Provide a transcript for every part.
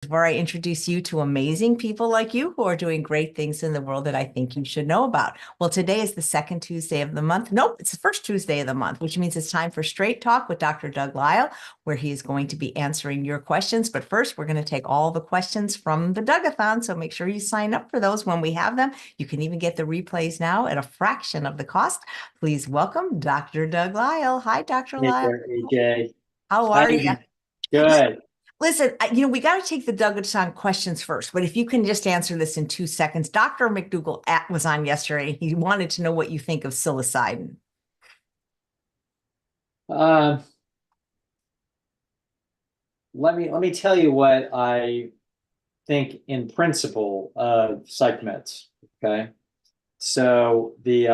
where I introduce you to amazing people like you who are doing great things in the world that I think you should know about. Well, today is the second Tuesday of the month. Nope, it's the first Tuesday of the month, which means it's time for Straight Talk with Dr. Doug Lisle, where he is going to be answering your questions. But first, we're going to take all the questions from the Dougathon. So make sure you sign up for those when we have them. You can even get the replays now at a fraction of the cost. Please welcome Dr. Doug Lisle. Hi, Dr. Hey Lisle. there, AJ. How How are you you? doing? Good. Listen, we got to take the Douglas questions first, but if you can just answer this in 2 seconds. Dr. McDougall was on yesterday. He wanted to know what you think of psilocybin. Um, let me tell you what I think in principle of psych meds. Okay, so the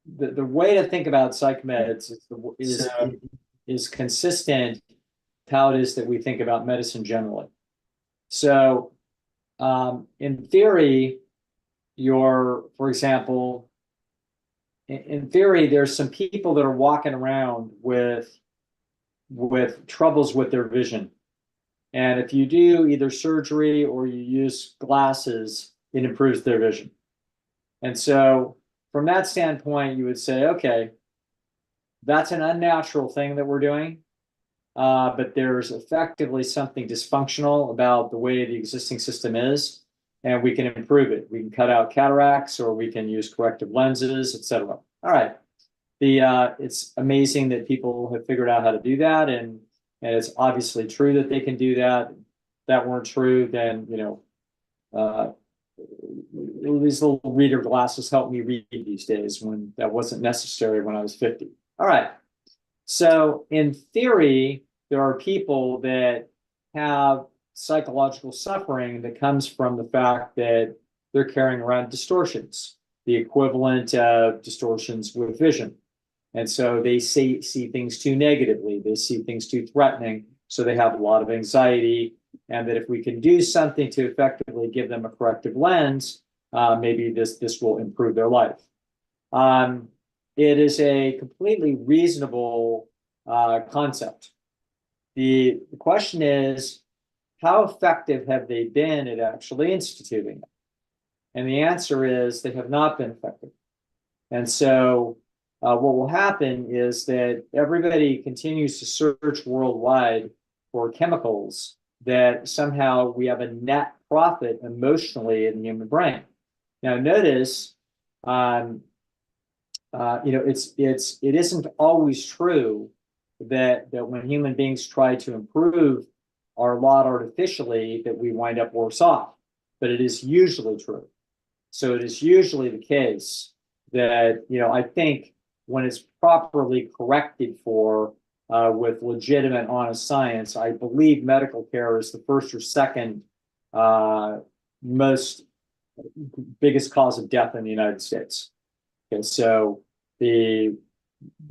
way to think about psych meds is consistent with how it is that we think about medicine generally. So in theory, for example, in theory, there's some people that are walking around with troubles with their vision. And if you do either surgery or you use glasses, it improves their vision. And so from that standpoint, you would say, okay, that's an unnatural thing that we're doing. But there's effectively something dysfunctional about the way the existing system is, and we can improve it. We can cut out cataracts, or we can use corrective lenses, etc. All right. It's amazing that people have figured out how to do that, and it's obviously true that they can do that. If that weren't true, then uh, these little reader glasses help me read these days when that wasn't necessary when I was 50. All right. So in theory, there are people that have psychological suffering that comes from the fact that they're carrying around distortions, the equivalent of distortions with vision. And so they see things too negatively, they see things too threatening, so they have a lot of anxiety. And that if we can do something to effectively give them a corrective lens, maybe this will improve their life. It is a completely reasonable concept. The question is, how effective have they been at actually instituting it? And the answer is they have not been effective. And so what will happen is that everybody continues to search worldwide for chemicals that somehow we have a net profit emotionally in the human brain. Now, notice, it isn't always true that when human beings try to improve our lot artificially, that we wind up worse off. But it is usually true. So it is usually the case that, I think when it's properly corrected for with legitimate, honest science, I believe medical care is the first or second most biggest cause of death in the United States. Okay, so the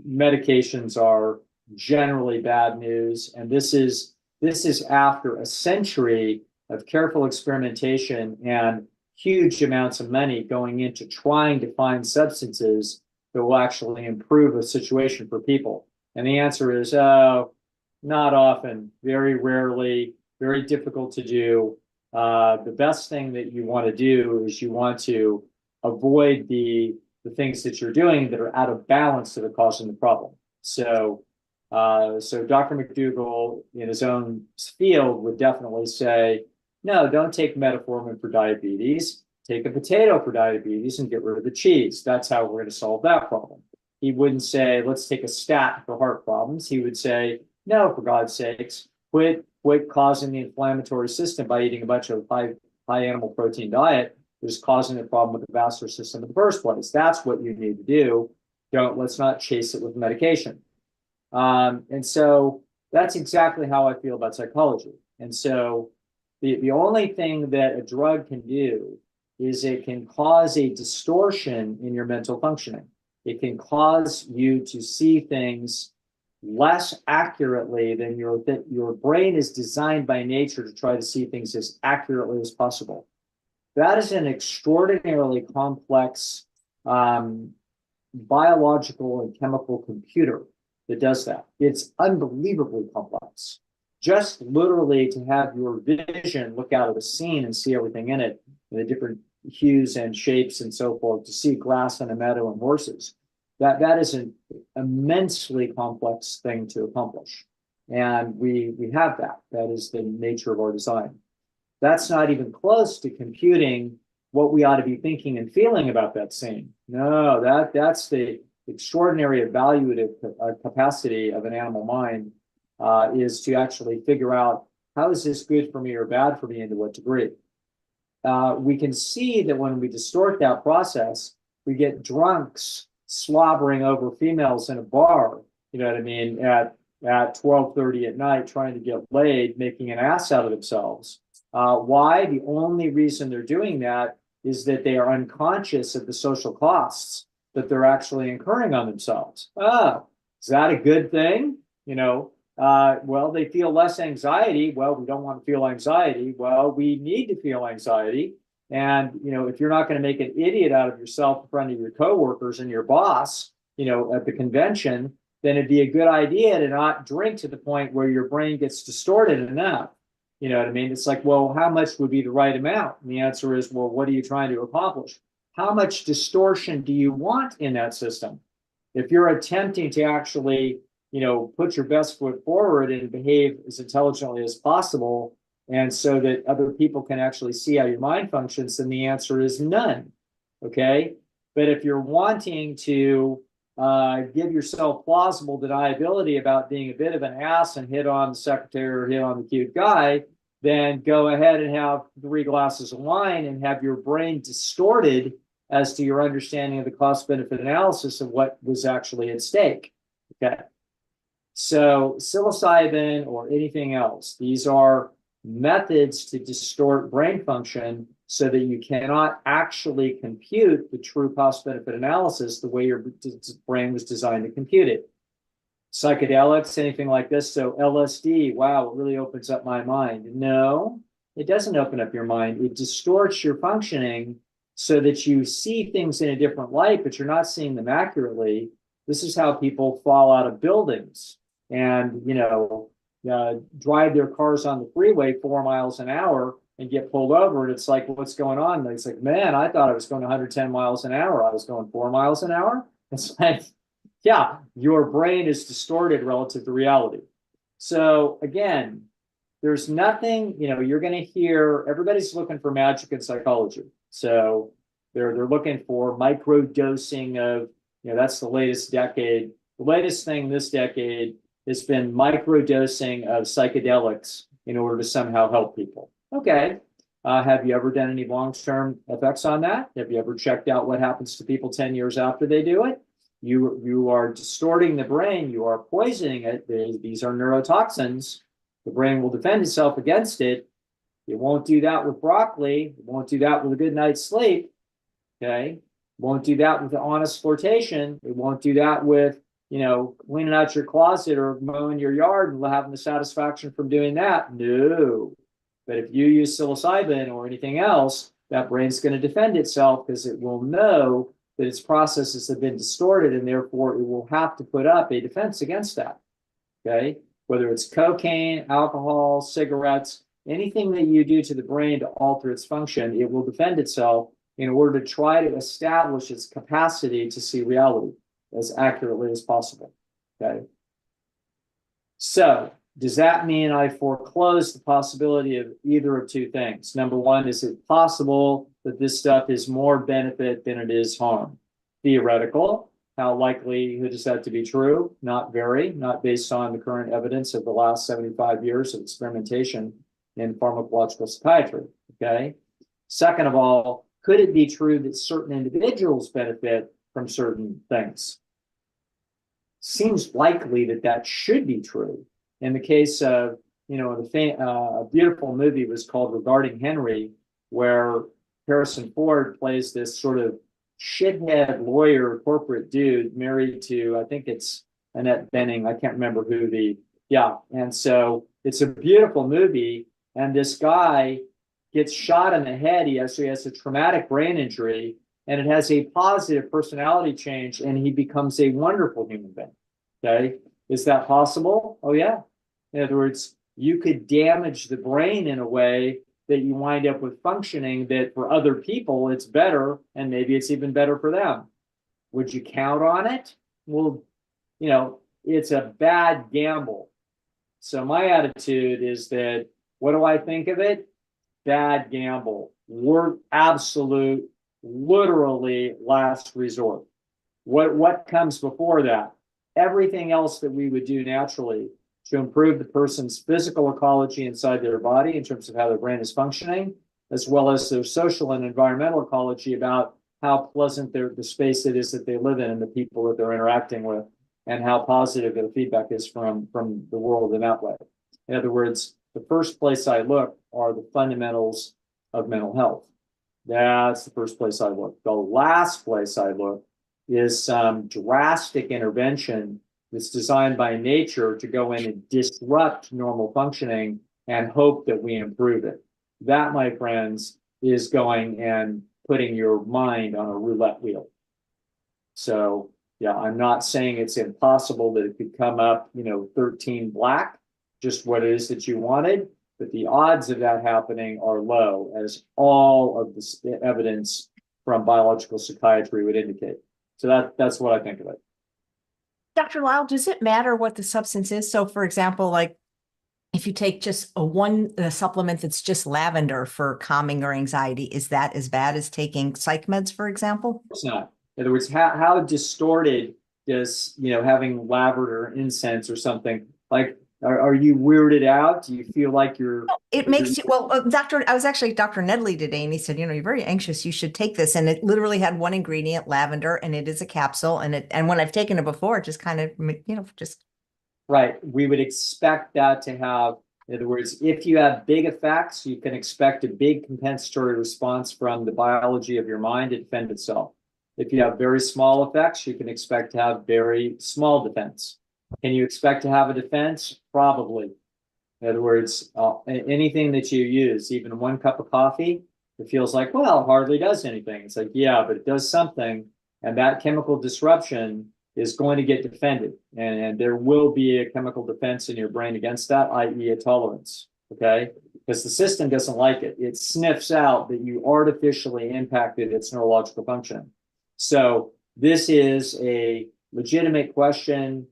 medications are generally bad news, and this is after a century of careful experimentation and huge amounts of money going into trying to find substances that will actually improve a situation for people. And the answer is, not often, very rarely, very difficult to do. The best thing that you want to do is you want to avoid the things that you're doing that are out of balance that are causing the problem. So Dr. McDougall, in his own field, would definitely say, no, don't take metformin for diabetes. Take a potato for diabetes and get rid of the cheese. That's how we're going to solve that problem. He wouldn't say, let's take a statin for heart problems. He would say, no, for God's sakes, quit causing the inflammatory system by eating a bunch of high animal protein diet. Is causing a problem with the vascular system in the first place. That's what you need to do. Let's not chase it with medication. And so that's exactly how I feel about psychology. And so the only thing that a drug can do is it can cause a distortion in your mental functioning. It can cause you to see things less accurately than your brain is designed by nature to try to see things as accurately as possible. That is an extraordinarily complex biological and chemical computer. that does that. It's unbelievably complex. Just literally to have your vision look out of a scene and see everything in it, the different hues and shapes and so forth, to see grass and a meadow and horses, that is an immensely complex thing to accomplish. And we have that. That is the nature of our design. That's not even close to computing what we ought to be thinking and feeling about that scene. No, that's the extraordinary evaluative capacity of an animal mind, is to actually figure out, how is this good for me or bad for me, and to what degree. We can see that when we distort that process, we get drunks slobbering over females in a bar, you know what I mean, at 12:30 at night, trying to get laid, making an ass out of themselves. Why? The only reason they're doing that is that they are unconscious of the social costs that they're actually incurring on themselves. Oh, is that a good thing? You know, well, they feel less anxiety. Well, we don't want to feel anxiety. Well, we need to feel anxiety. And, you know, if you're not going to make an idiot out of yourself in front of your coworkers and your boss, you know, at the convention, then it'd be a good idea to not drink to the point where your brain gets distorted enough. You know what I mean? It's like, well, how much would be the right amount? And the answer is, well, what are you trying to accomplish? How much distortion do you want in that system? If you're attempting to actually, you know, put your best foot forward and behave as intelligently as possible, and so that other people can actually see how your mind functions, then the answer is none. Okay? But if you're wanting to give yourself plausible deniability about being a bit of an ass and hit on the secretary or hit on the cute guy, then go ahead and have 3 glasses of wine and have your brain distorted as to your understanding of the cost-benefit analysis of what was actually at stake. Okay. So psilocybin or anything else, these are methods to distort brain function so that you cannot actually compute the true cost-benefit analysis the way your brain was designed to compute it. Psychedelics, anything like this. So LSD, wow, it really opens up my mind. No, it doesn't open up your mind. It distorts your functioning so that you see things in a different light, but you're not seeing them accurately. This is how people fall out of buildings and, you know, drive their cars on the freeway 4 miles an hour and get pulled over. And it's like, what's going on? And it's like, man, I thought I was going 110 miles an hour. I was going 4 miles an hour. It's like, yeah, your brain is distorted relative to reality. So again, there's nothing, you know, you're going to hear, everybody's looking for magic in psychology. So they're looking for micro dosing of, you know, that's the latest decade. The latest thing this decade has been micro dosing of psychedelics in order to somehow help people. Okay. Have you ever done any long-term effects on that? Have you ever checked out what happens to people 10 years after they do it? You are distorting the brain. You are poisoning it. These are neurotoxins. The brain will defend itself against it. It won't do that with broccoli. It won't do that with a good night's sleep. Okay. It won't do that with the honest flirtation. It won't do that with, you know, cleaning out your closet or mowing your yard and having the satisfaction from doing that. No. But if you use psilocybin or anything else, that brain's going to defend itself because it will know that its processes have been distorted, and therefore it will have to put up a defense against that. Okay. Whether it's cocaine, alcohol, cigarettes, anything that you do to the brain to alter its function, it will defend itself in order to try to establish its capacity to see reality as accurately as possible. Okay. So does that mean I foreclose the possibility of either of two things? Number one, is it possible that this stuff is more benefit than it is harm? Theoretical. How likely is that to be true? Not very, not based on the current evidence of the last 75 years of experimentation in pharmacological psychiatry. Okay. Second of all, could it be true that certain individuals benefit from certain things? Seems likely that that should be true. In the case of, you know, a beautiful movie was called Regarding Henry, where Harrison Ford plays this sort of shithead lawyer, corporate dude married to, I think it's Annette Bening. I can't remember who yeah. And so it's a beautiful movie. And this guy gets shot in the head. He actually has a traumatic brain injury, and it has a positive personality change, and he becomes a wonderful human being. Okay. Is that possible? Oh, yeah. In other words, you could damage the brain in a way that you wind up with functioning that for other people, it's better, and maybe it's even better for them. Would you count on it? Well, it's a bad gamble. So my attitude is that, what do I think of it? Bad gamble. We're absolute, literally last resort. What comes before that? Everything else that we would do naturally to improve the person's physical ecology inside their body in terms of how their brain is functioning, as well as their social and environmental ecology about how pleasant the space it is that they live in and the people that they're interacting with, and how positive their feedback is from the world in that way. In other words, the first place I look are the fundamentals of mental health. That's the first place I look. The last place I look is some drastic intervention that's designed by nature to go in and disrupt normal functioning and hope that we improve it. That, my friends, is going and putting your mind on a roulette wheel. So, yeah, I'm not saying it's impossible that it could come up, 13 black, just what it is that you wanted, but the odds of that happening are low, as all of the evidence from biological psychiatry would indicate. So that's what I think of it. Dr. Lisle, does it matter what the substance is? So, for example, like if you take just a supplement that's just lavender for calming or anxiety, is that as bad as taking psych meds, for example? It's not. In other words, how distorted does, having lavender incense or something, like, are you weirded out? Do you feel like you're... It makes you, well, I was actually Dr. Nedley today, and he said, you're very anxious, you should take this. And it literally had one ingredient, lavender, and it is a capsule. And when I've taken it before, it just kind of, just. Right. We would expect that to have, in other words, if you have big effects, you can expect a big compensatory response from the biology of your mind to defend itself. If you have very small effects, you can expect to have very small defense. Can you expect to have a defense? Probably. In other words, anything that you use, even 1 cup of coffee, it feels like, well, it hardly does anything. It's like, yeah, but it does something. And that chemical disruption is going to get defended. And there will be a chemical defense in your brain against that, i.e. a tolerance, okay? Because the system doesn't like it. It sniffs out that you artificially impacted its neurological function. So this is a legitimate question,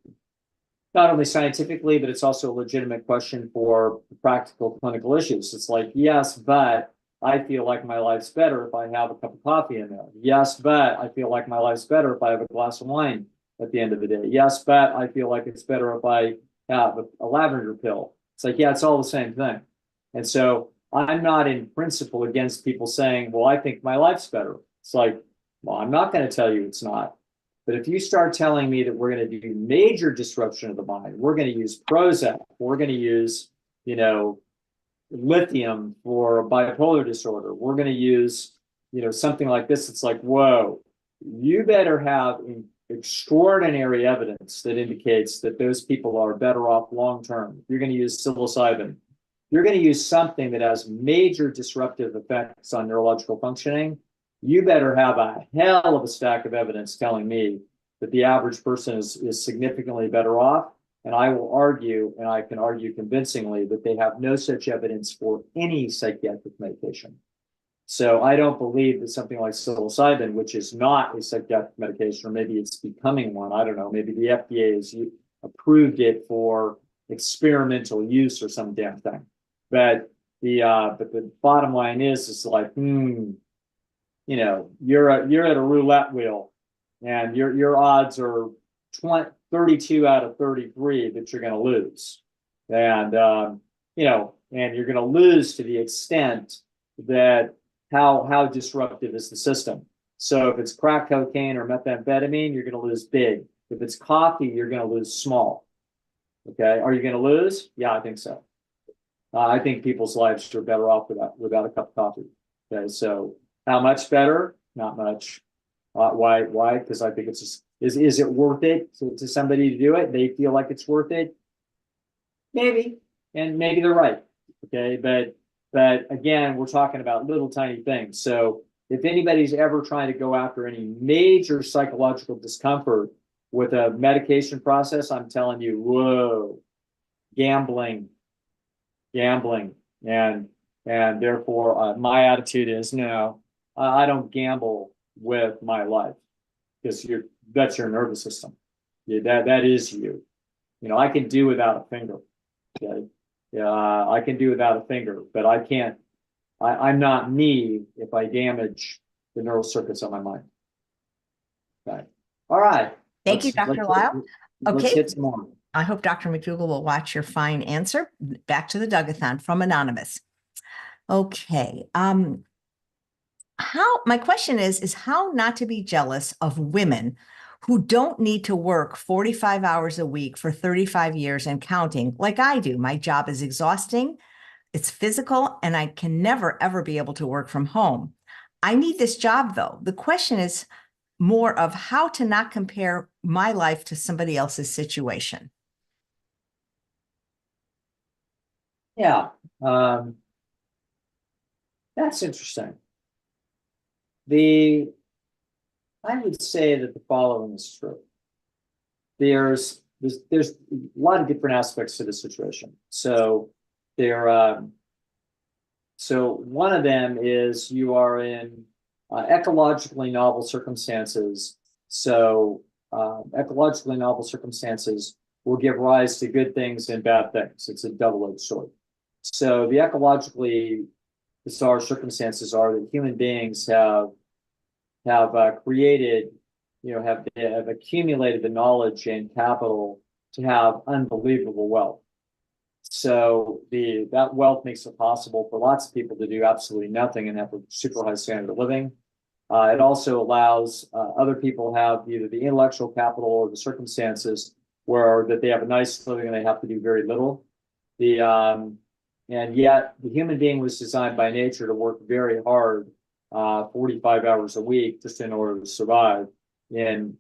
not only scientifically, but it's also a legitimate question for practical clinical issues. It's like, yes, but I feel like my life's better if I have a cup of coffee in there. Yes, but I feel like my life's better if I have a glass of wine at the end of the day. Yes, but I feel like it's better if I have a lavender pill. It's like, yeah, it's all the same thing. And so I'm not in principle against people saying, well, I think my life's better. It's like, well, I'm not going to tell you it's not. But if you start telling me that we're going to do major disruption of the mind, we're going to use Prozac, we're going to use, lithium for bipolar disorder, we're going to use, something like this, it's like, whoa, you better have extraordinary evidence that indicates that those people are better off long-term. You're going to use psilocybin. You're going to use something that has major disruptive effects on neurological functioning. You better have a hell of a stack of evidence telling me that the average person is significantly better off. And I will argue, and I can argue convincingly, that they have no such evidence for any psychiatric medication. So I don't believe that something like psilocybin, which is not a psychiatric medication, or maybe it's becoming one, I don't know, maybe the FDA has approved it for experimental use or some damn thing. But the bottom line is like, you're at a roulette wheel, and your odds are 32 out of 33 that you're going to lose, and and you're going to lose to the extent that how disruptive is the system. So if it's crack cocaine or methamphetamine, you're going to lose big. If it's coffee, you're going to lose small. Okay, are you going to lose? Yeah, I think so. I think people's lives are better off without a cup of coffee. Okay, so how much better? Not much. Why? Because I think it's just, is it worth it to somebody to do it? They feel like it's worth it. Maybe, and maybe they're right. Okay, but again, we're talking about little tiny things. So if anybody's ever trying to go after any major psychological discomfort With a medication process, I'm telling you, whoa, gambling, and therefore my attitude is no, I don't gamble with my life, because that's your nervous system. That is you. You know, I can do without a finger. Okay, I can do without a finger, but I can't. I'm not me if I damage the neural circuits on my mind. Okay. All right. Thank you, Dr. Lisle. Let's Okay. hit some more. I hope Dr. McDougall will watch your fine answer. Back to the Dougathon from Anonymous. Okay. My question is how not to be jealous of women who don't need to work 45 hours a week for 35 years and counting like I do. My job is exhausting. It's physical, and I can never, ever be able to work from home. I need this job, though. The question is more of how to not compare my life to somebody else's situation. Yeah, that's interesting. I would say that the following is true. There's a lot of different aspects to the situation. So so one of them is you are in ecologically novel circumstances. So ecologically novel circumstances will give rise to good things and bad things. It's a double-edged sword. So the ecologically bizarre circumstances are that human beings have created, have accumulated the knowledge and capital to have unbelievable wealth. So that wealth makes it possible for lots of people to do absolutely nothing and have a super high standard of living. It also allows other people have either the intellectual capital or the circumstances that they have a nice living and they have to do very little. And yet the human being was designed by nature to work very hard, 45 hours a week, just in order to survive in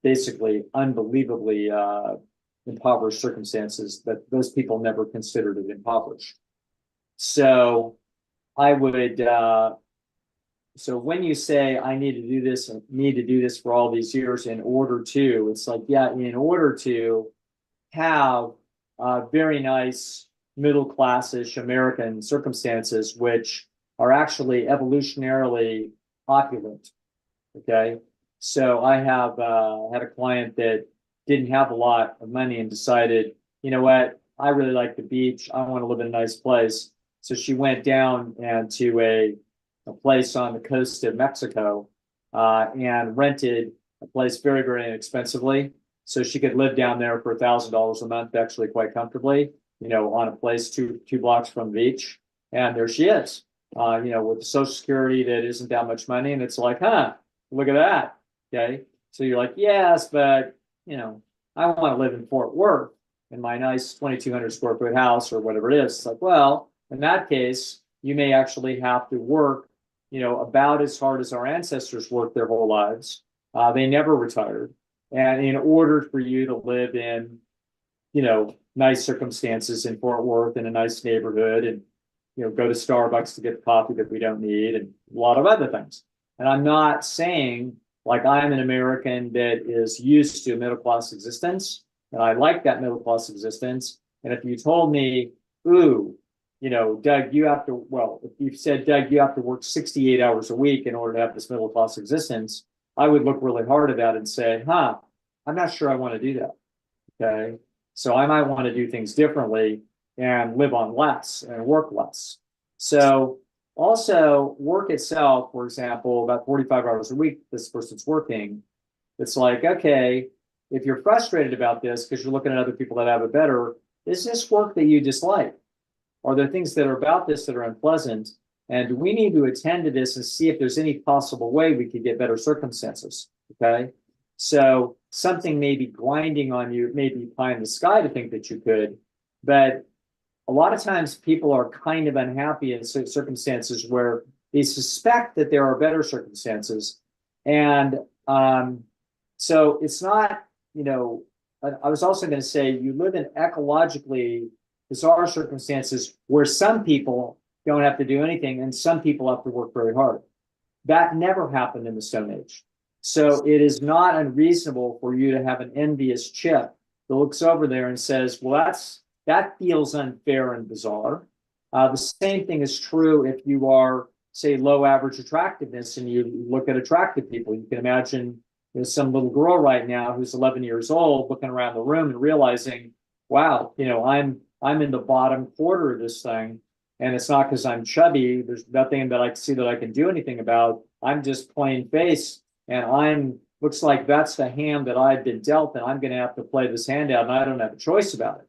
basically unbelievably impoverished circumstances that those people never considered it impoverished. So I would, so when you say I need to do this and need to do this for all these years in order to, it's like, yeah, in order to have very nice middle-class-ish American circumstances, which are actually evolutionarily opulent. Okay, so I have had a client that didn't have a lot of money and decided, you know what, I really like the beach. I want to live in a nice place. So she went down and to a place on the coast of Mexico and rented a place very, very inexpensively. So she could live down there for $1,000 a month, actually quite comfortably, on a place two blocks from the beach. And there she is, with the Social Security that isn't that much money. And it's like, look at that. Okay. So you're like, yes, but I want to live in Fort Worth in my nice 2,200 square foot house or whatever it is. It's like, well, in that case, you may actually have to work, about as hard as our ancestors worked their whole lives. They never retired. And in order for you to live in, nice circumstances in Fort Worth in a nice neighborhood and, go to Starbucks to get the coffee that we don't need and a lot of other things. And I'm not saying like I'm an American that is used to a middle-class existence, and I like that middle-class existence. And if you told me, ooh, Doug, if you said, Doug, you have to work 68 hours a week in order to have this middle-class existence, I would look really hard at that and say, I'm not sure I want to do that. Okay. So I might want to do things differently and live on less and work less. So also work itself, for example, about 45 hours a week, this person's working. It's like, okay, if you're frustrated about this because you're looking at other people that have it better, is this work that you dislike? Are there things that are about this that are unpleasant? And do we need to attend to this and see if there's any possible way we could get better circumstances? Okay. So something may be grinding on you, maybe pie in the sky to think that you could, but a lot of times people are kind of unhappy in circumstances where they suspect that there are better circumstances. And so it's not, I was also going to say you live in ecologically bizarre circumstances where some people don't have to do anything and some people have to work very hard. That never happened in the Stone Age. So it is not unreasonable for you to have an envious chip that looks over there and says, well, that feels unfair and bizarre. The same thing is true if you are, say, low average attractiveness and you look at attractive people. You can imagine there's some little girl right now who's 11 years old looking around the room and realizing, wow, I'm in the bottom quarter of this thing. And it's not because I'm chubby. There's nothing that I can see that I can do anything about. I'm just plain face. And looks like that's the hand that I've been dealt, and I'm going to have to play this hand out, and I don't have a choice about it.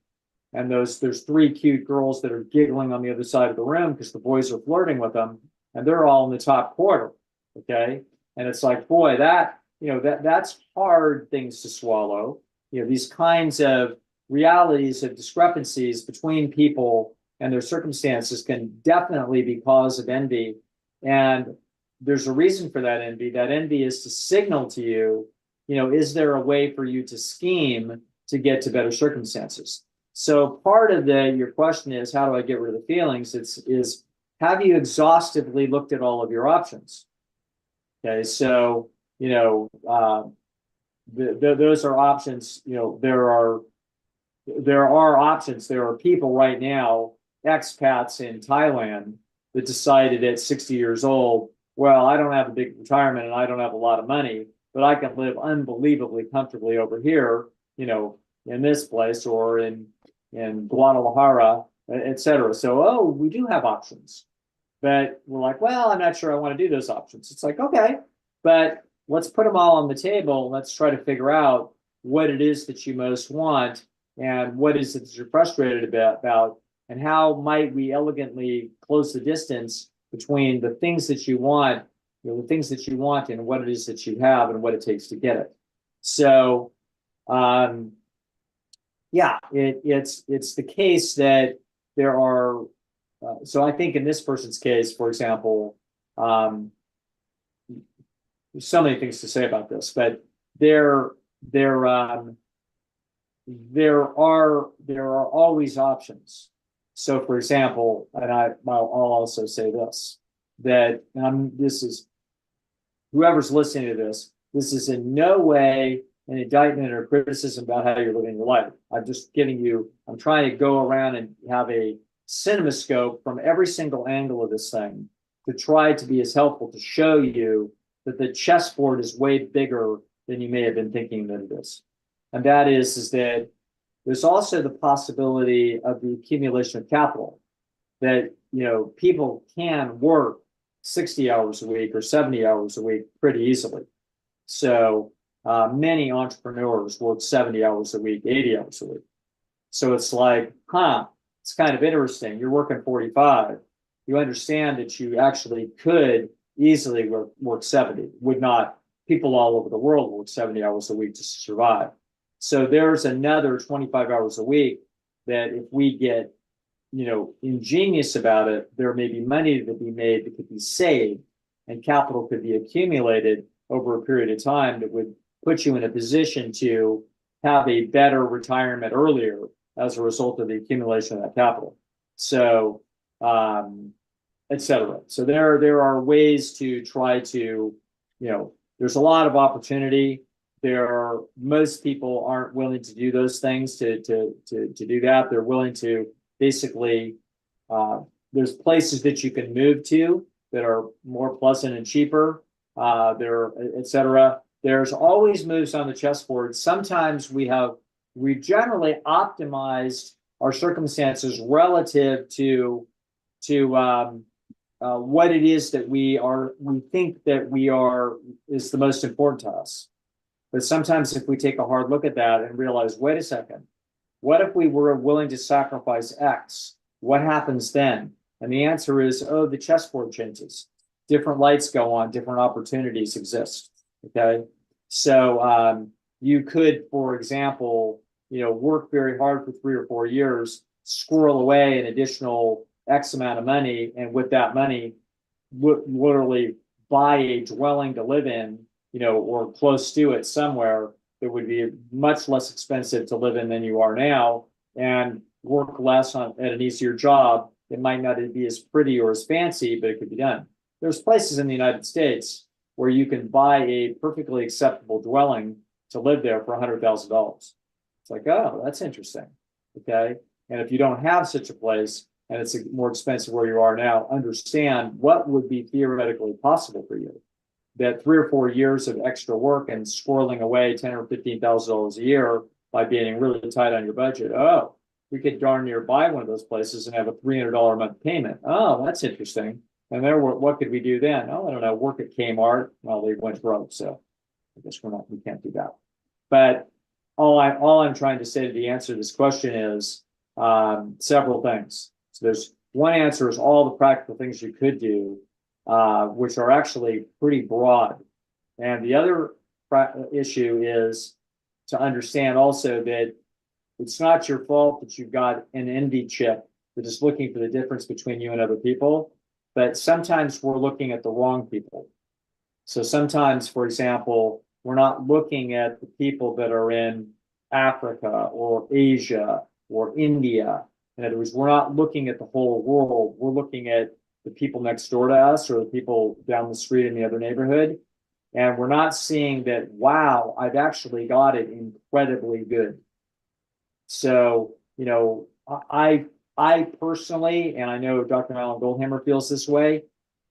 And there's three cute girls that are giggling on the other side of the room because the boys are flirting with them, and they're all in the top quarter. Okay. And it's like, boy, that's hard things to swallow. These kinds of realities of discrepancies between people and their circumstances can definitely be cause of envy. And there's a reason for that envy. That envy is to signal to you, is there a way for you to scheme to get to better circumstances? So part of your question is, how do I get rid of the feelings? Is have you exhaustively looked at all of your options? Okay, so those are options. There are options. There are people right now, expats in Thailand, that decided at 60 years old, well, I don't have a big retirement and I don't have a lot of money, but I can live unbelievably comfortably over here, in this place or in Guadalajara, et cetera. So, we do have options, but we're like, well, I'm not sure I want to do those options. It's like, okay, but let's put them all on the table. Let's try to figure out what it is that you most want and what is it that you're frustrated about, and how might we elegantly close the distance between the things that you want, and what it is that you have and what it takes to get it. So, it's the case that there are. So I think in this person's case, for example, there's so many things to say about this, but there are always options. So, for example, and I'll also say this, that this is, whoever's listening to this is in no way an indictment or criticism about how you're living your life. I'm trying to go around and have a cinemascope from every single angle of this thing to try to be as helpful to show you that the chessboard is way bigger than you may have been thinking that it is. And that is that there's also the possibility of the accumulation of capital, that people can work 60 hours a week or 70 hours a week pretty easily. So many entrepreneurs work 70 hours a week, 80 hours a week. So it's like, it's kind of interesting. You're working 45. You understand that you actually could easily work 70. People all over the world work 70 hours a week to survive. So there's another 25 hours a week that if we get, ingenious about it, there may be money to be made that could be saved and capital could be accumulated over a period of time that would put you in a position to have a better retirement earlier as a result of the accumulation of that capital. So, et cetera. So there are ways to try to, there's a lot of opportunity. Most people aren't willing to do those things to do that. They're willing to basically, there's places that you can move to that are more pleasant and cheaper, et cetera. There's always moves on the chessboard. Sometimes we've generally optimized our circumstances relative to what it is that we think that is the most important to us. But sometimes if we take a hard look at that and realize, wait a second, what if we were willing to sacrifice X? What happens then? And the answer is, the chessboard changes. Different lights go on, different opportunities exist. Okay. So you could, for example, work very hard for 3 or 4 years, squirrel away an additional X amount of money, and with that money, literally buy a dwelling to live in, or close to it somewhere that would be much less expensive to live in than you are now, and work less at an easier job. It might not be as pretty or as fancy, but it could be done. There's places in the United States where you can buy a perfectly acceptable dwelling to live there for $100,000. It's like, oh, that's interesting. Okay. And if you don't have such a place and it's more expensive where you are now, understand what would be theoretically possible for you. That 3 or 4 years of extra work and squirreling away $10,000 or $15,000 a year by being really tight on your budget. Oh, we could darn near buy one of those places and have a $300 a month payment. Oh, that's interesting. And there, what could we do then? Oh, I don't know. Work at Kmart. Well, they went broke, so I guess we can't do that. But all I'm trying to say to the answer to this question is several things. So there's one answer is all the practical things you could do, which are actually pretty broad. And the other issue is to understand also that it's not your fault that you've got an envy chip that is looking for the difference between you and other people, but sometimes we're looking at the wrong people. So sometimes, for example, we're not looking at the people that are in Africa or Asia or India. In other words, we're not looking at the whole world. We're looking at the people next door to us or the people down the street in the other neighborhood. And we're not seeing that, wow, I've actually got it incredibly good. So, I personally, and I know Dr. Alan Goldhammer feels this way,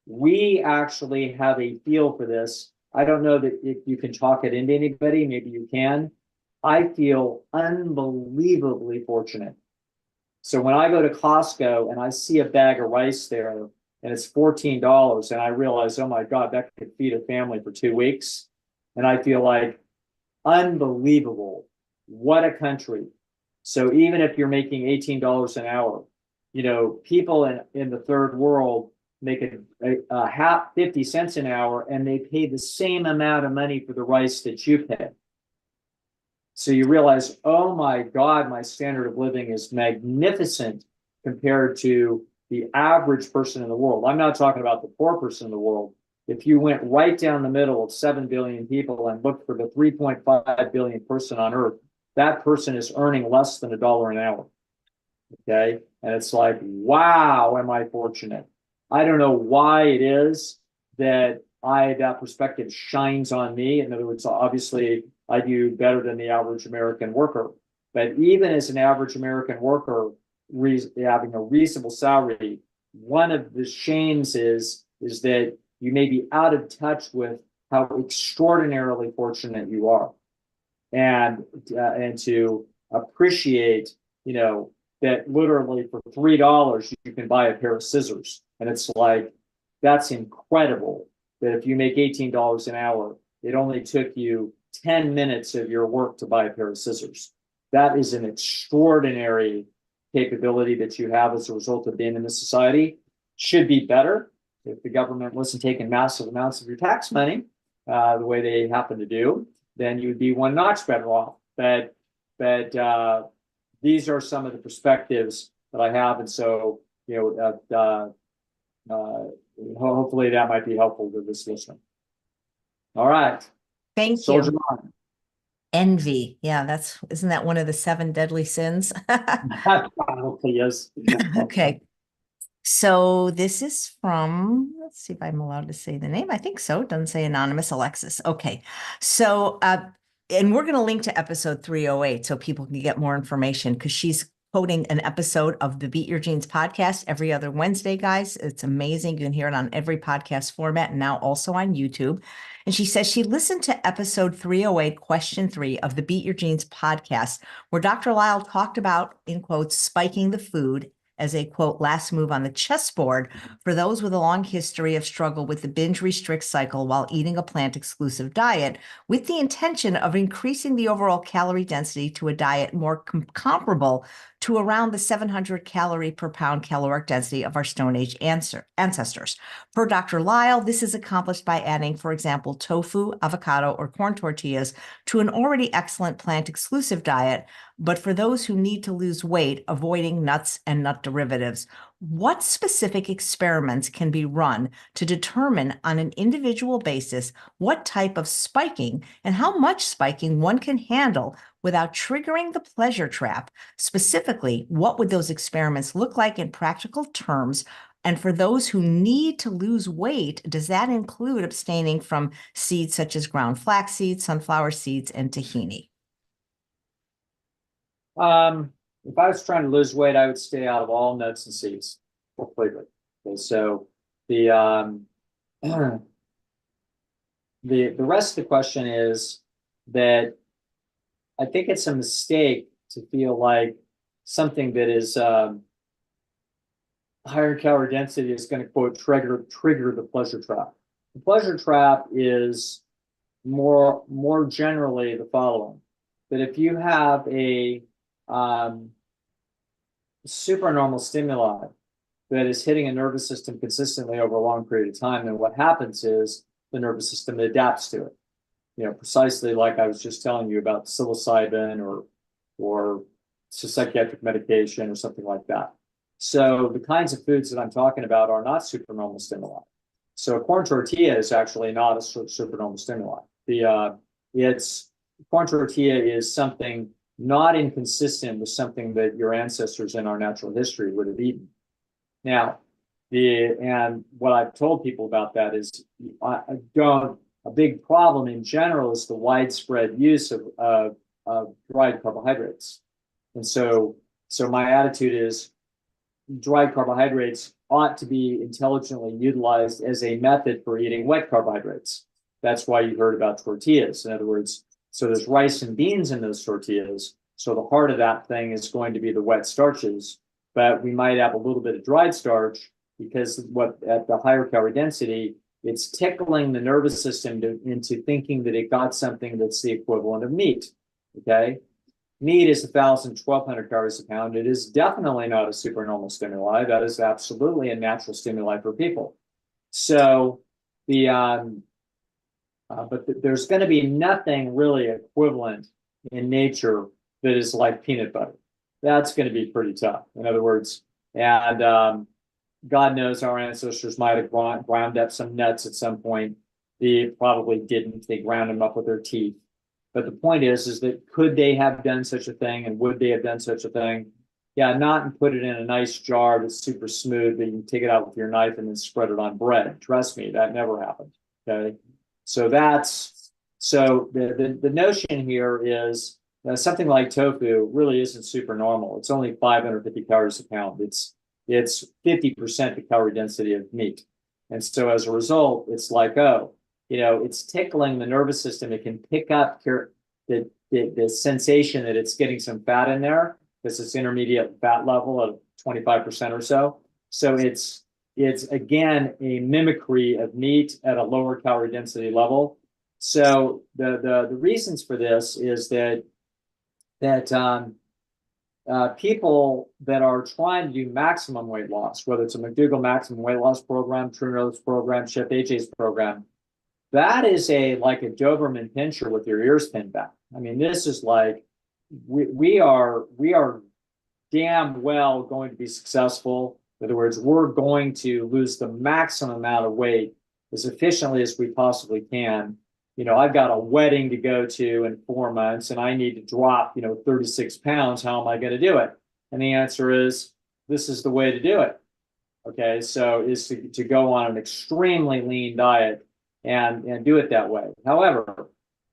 we actually have a feel for this. I don't know that if you can talk it into anybody, maybe you can. I feel unbelievably fortunate. So when I go to Costco and I see a bag of rice there and it's $14 and I realize, oh my God, that could feed a family for 2 weeks. And I feel like unbelievable. What a country. So even if you're making $18 an hour, people in the third world make a half 50 cents an hour and they pay the same amount of money for the rice that you pay. So you realize, oh my God, my standard of living is magnificent compared to the average person in the world. I'm not talking about the poor person in the world. If you went right down the middle of 7 billion people and looked for the 3.5 billion person on earth, that person is earning less than $1 an hour. Okay. And it's like, wow, am I fortunate? I don't know why it is that that perspective shines on me. In other words, obviously, I do better than the average American worker. But even as an average American worker, having a reasonable salary, one of the shames is that you may be out of touch with how extraordinarily fortunate you are, and to appreciate, that literally for $3 you can buy a pair of scissors, and it's like that's incredible. That if you make $18 an hour, it only took you 10 minutes of your work to buy a pair of scissors. That is an extraordinary capability that you have as a result of being in this society. Should be better if the government wasn't taking massive amounts of your tax money the way they happen to do, then you would be one notch better off. But these are some of the perspectives that I have. And so, hopefully that might be helpful to this listener. All right. Thank Soldier you. on. Envy. Yeah, isn't that one of the 7 deadly sins? Probably is. Okay. So this is from, let's see if I'm allowed to say the name. I think so. It doesn't say anonymous. Alexis. Okay. So, and we're going to link to episode 308 so people can get more information, because she's quoting an episode of the Beat Your Genes podcast every other Wednesday, guys. It's amazing. You can hear it on every podcast format and now also on YouTube. And she says she listened to episode 308, question 3 of the Beat Your Genes podcast, where Dr. Lisle talked about, in quotes, spiking the food as a, quote, last move on the chessboard for those with a long history of struggle with the binge restrict cycle while eating a plant-exclusive diet, with the intention of increasing the overall calorie density to a diet more comparable to around the 700 calorie per pound caloric density of our Stone Age ancestors. Per Dr. Lisle, this is accomplished by adding, for example, tofu, avocado, or corn tortillas to an already excellent plant-exclusive diet, but for those who need to lose weight, avoiding nuts and nut derivatives. What specific experiments can be run to determine on an individual basis what type of spiking and how much spiking one can handle without triggering the pleasure trap? Specifically, what would those experiments look like in practical terms? And for those who need to lose weight, does that include abstaining from seeds such as ground flax seeds, sunflower seeds, and tahini? If I was trying to lose weight, I would stay out of all nuts and seeds completely. Okay, so the the rest of the question is that I think it's a mistake to feel like something that is higher calorie density is going to quote trigger the pleasure trap. The pleasure trap is more generally the following: that if you have a supernormal stimuli that is hitting a nervous system consistently over a long period of time, then what happens is the nervous system adapts to it. You know, precisely like I was just telling you about psilocybin or psychiatric medication or something like that. So the kinds of foods that I'm talking about are not supernormal stimuli. So a corn tortilla is actually not a supernormal stimuli. Corn tortilla is something not inconsistent with something that your ancestors in our natural history would have eaten. Now, and what I've told people about that is a big problem in general is the widespread use of dried carbohydrates. And so my attitude is dried carbohydrates ought to be intelligently utilized as a method for eating wet carbohydrates. That's why you heard about tortillas. In other words, so there's rice and beans in those tortillas. So the heart of that thing is going to be the wet starches, but we might have a little bit of dried starch because at the higher calorie density, it's tickling the nervous system into thinking that it got something that's the equivalent of meat. Okay. Meat is 1,000, 1,200 calories a pound. It is definitely not a supernormal stimuli. That is absolutely a natural stimuli for people. So but there's going to be nothing really equivalent in nature that is like peanut butter. That's going to be pretty tough. In other words, and God knows our ancestors might have ground up some nuts at some point. They probably didn't. They ground them up with their teeth. But the point is that could they have done such a thing, and would they have done such a thing? Yeah, not and put it in a nice jar that's super smooth that you can take it out with your knife and then spread it on bread. Trust me, that never happened. Okay, so the notion here is that something like tofu really isn't super normal. It's only 550 calories a pound. It's 50% the calorie density of meat, and so as a result, it's like, oh, you know, it's tickling the nervous system. It can pick up the sensation that it's getting some fat in there because it's intermediate fat level of 25% or so. So it's again a mimicry of meat at a lower calorie density level. So the reasons for this is that people that are trying to do maximum weight loss, whether it's a McDougall maximum weight loss program, True North's program, Chef AJ's program, that is like a Doberman pinscher with your ears pinned back. I mean, this is like we are damn well going to be successful. In other words, we're going to lose the maximum amount of weight as efficiently as we possibly can. You know, I've got a wedding to go to in 4 months and I need to drop, 36 pounds. How am I going to do it? And the answer is, this is the way to do it. Okay, so is to go on an extremely lean diet and do it that way. However,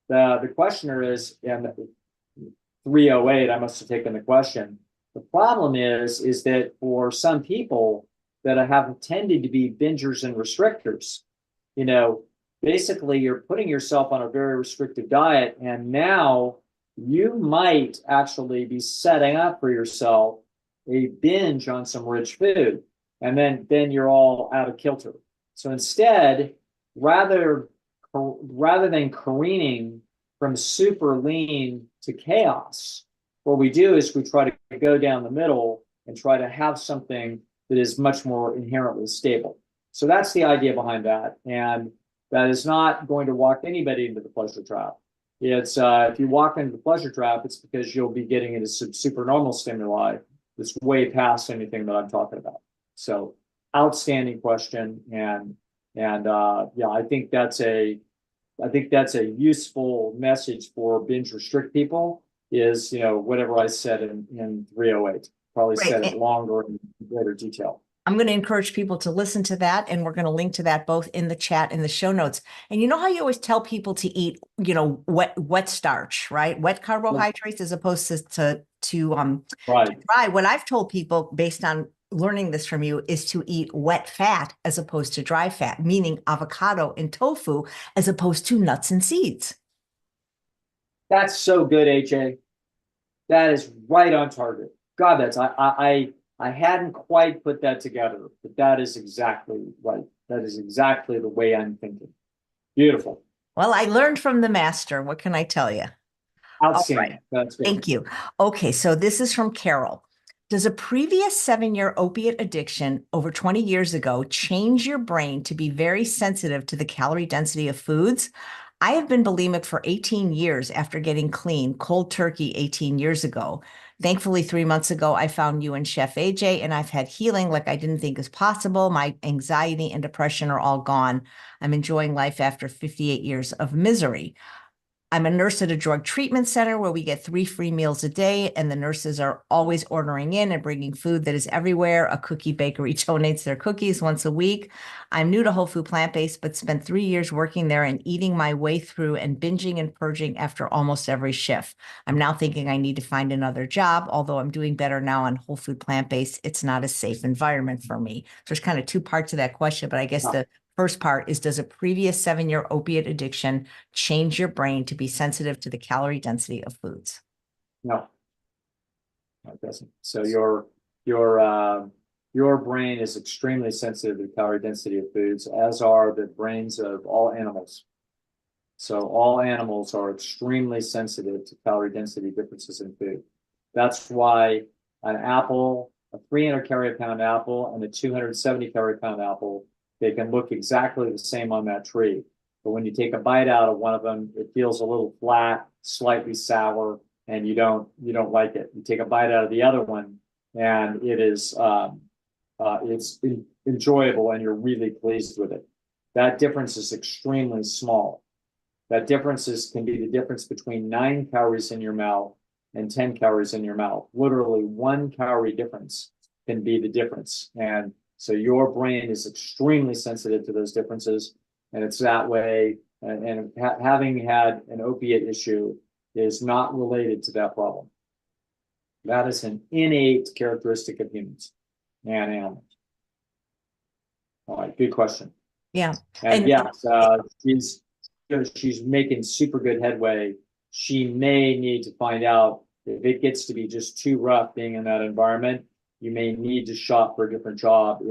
the questioner is, and 308, I must have taken the question. The problem is that for some people that have tended to be bingers and restrictors, basically you're putting yourself on a very restrictive diet, and now you might actually be setting up for yourself a binge on some rich food, and then you're all out of kilter. So instead, rather than careening from super lean to chaos, what we do is we try to go down the middle and try to have something that is much more inherently stable. So that's the idea behind that. And that is not going to walk anybody into the pleasure trap. It's if you walk into the pleasure trap, it's because you'll be getting into some supernormal stimuli that's way past anything that I'm talking about. So outstanding question. And yeah, I think that's a useful message for binge restrict people is, whatever I said in 308, probably said it longer in greater detail. I'm going to encourage people to listen to that, and we're going to link to that both in the chat and the show notes. And you know how you always tell people to eat, wet starch, right? Wet carbohydrates as opposed to Right. dry. What I've told people based on learning this from you is to eat wet fat as opposed to dry fat, meaning avocado and tofu as opposed to nuts and seeds. That's so good, AJ. That is right on target. God, I hadn't quite put that together, but that is exactly right. That is exactly the way I'm thinking. Beautiful. Well, I learned from the master. What can I tell you? All right. Outstanding. That's great. Thank you. Okay, so this is from Carol. Does a previous 7-year opiate addiction over 20 years ago change your brain to be very sensitive to the calorie density of foods? I have been bulimic for 18 years after getting clean, cold turkey 18 years ago. Thankfully, 3 months ago, I found you and Chef AJ, and I've had healing like I didn't think is possible. My anxiety and depression are all gone. I'm enjoying life after 58 years of misery. I'm a nurse at a drug treatment center where we get 3 free meals a day, and the nurses are always ordering in and bringing food that is everywhere. A cookie bakery donates their cookies once a week. I'm new to whole food plant-based, but spent 3 years working there and eating my way through and binging and purging after almost every shift. I'm now thinking I need to find another job, although I'm doing better now on whole food plant-based. It's not a safe environment for me. So there's kind of 2 parts of that question, but I guess the first part is, does a previous 7-year opiate addiction change your brain to be sensitive to the calorie density of foods? No, it doesn't. So your brain is extremely sensitive to the calorie density of foods, as are the brains of all animals. So all animals are extremely sensitive to calorie density differences in food. That's why an apple, a 300 calorie pound apple and a 270 calorie pound apple, they can look exactly the same on that tree. But when you take a bite out of one of them, it feels a little flat, slightly sour, and you don't like it. You take a bite out of the other one, and it is it's enjoyable, and you're really pleased with it. That difference is extremely small. That difference can be the difference between 9 calories in your mouth and 10 calories in your mouth. Literally 1 calorie difference can be the difference. And so your brain is extremely sensitive to those differences, and it's that way. And having had an opiate issue is not related to that problem. That is an innate characteristic of humans and animals. All right, good question. Yeah. And yes, she's making super good headway. She may need to find out if it gets to be just too rough being in that environment. You may need to shop for a different job.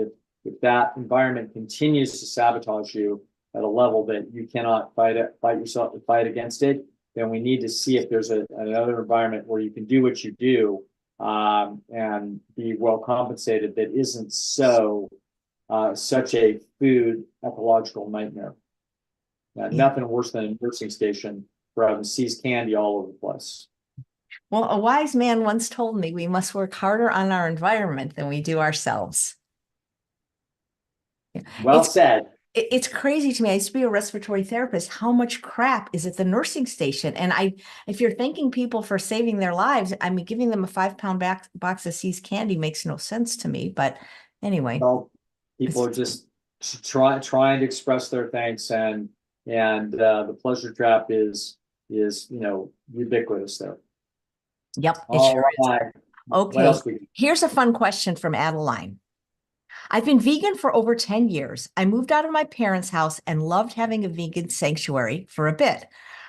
If that environment continues to sabotage you at a level that you cannot fight against it, then we need to see if there's another environment where you can do what you do and be well compensated that isn't such a food ecological nightmare. Nothing worse than a nursing station for having seized candy all over the place. Well, a wise man once told me we must work harder on our environment than we do ourselves. Well said. It's crazy to me. I used to be a respiratory therapist. How much crap is at the nursing station? And if you're thanking people for saving their lives, I mean, giving them a 5-pound box of seized candy makes no sense to me. But anyway, well, people are just trying to express their thanks, and the pleasure trap is ubiquitous there. Yep, it All sure right. is. Okay, What else here's a fun question from Adeline. I've been vegan for over 10 years. I moved out of my parents' house and loved having a vegan sanctuary for a bit.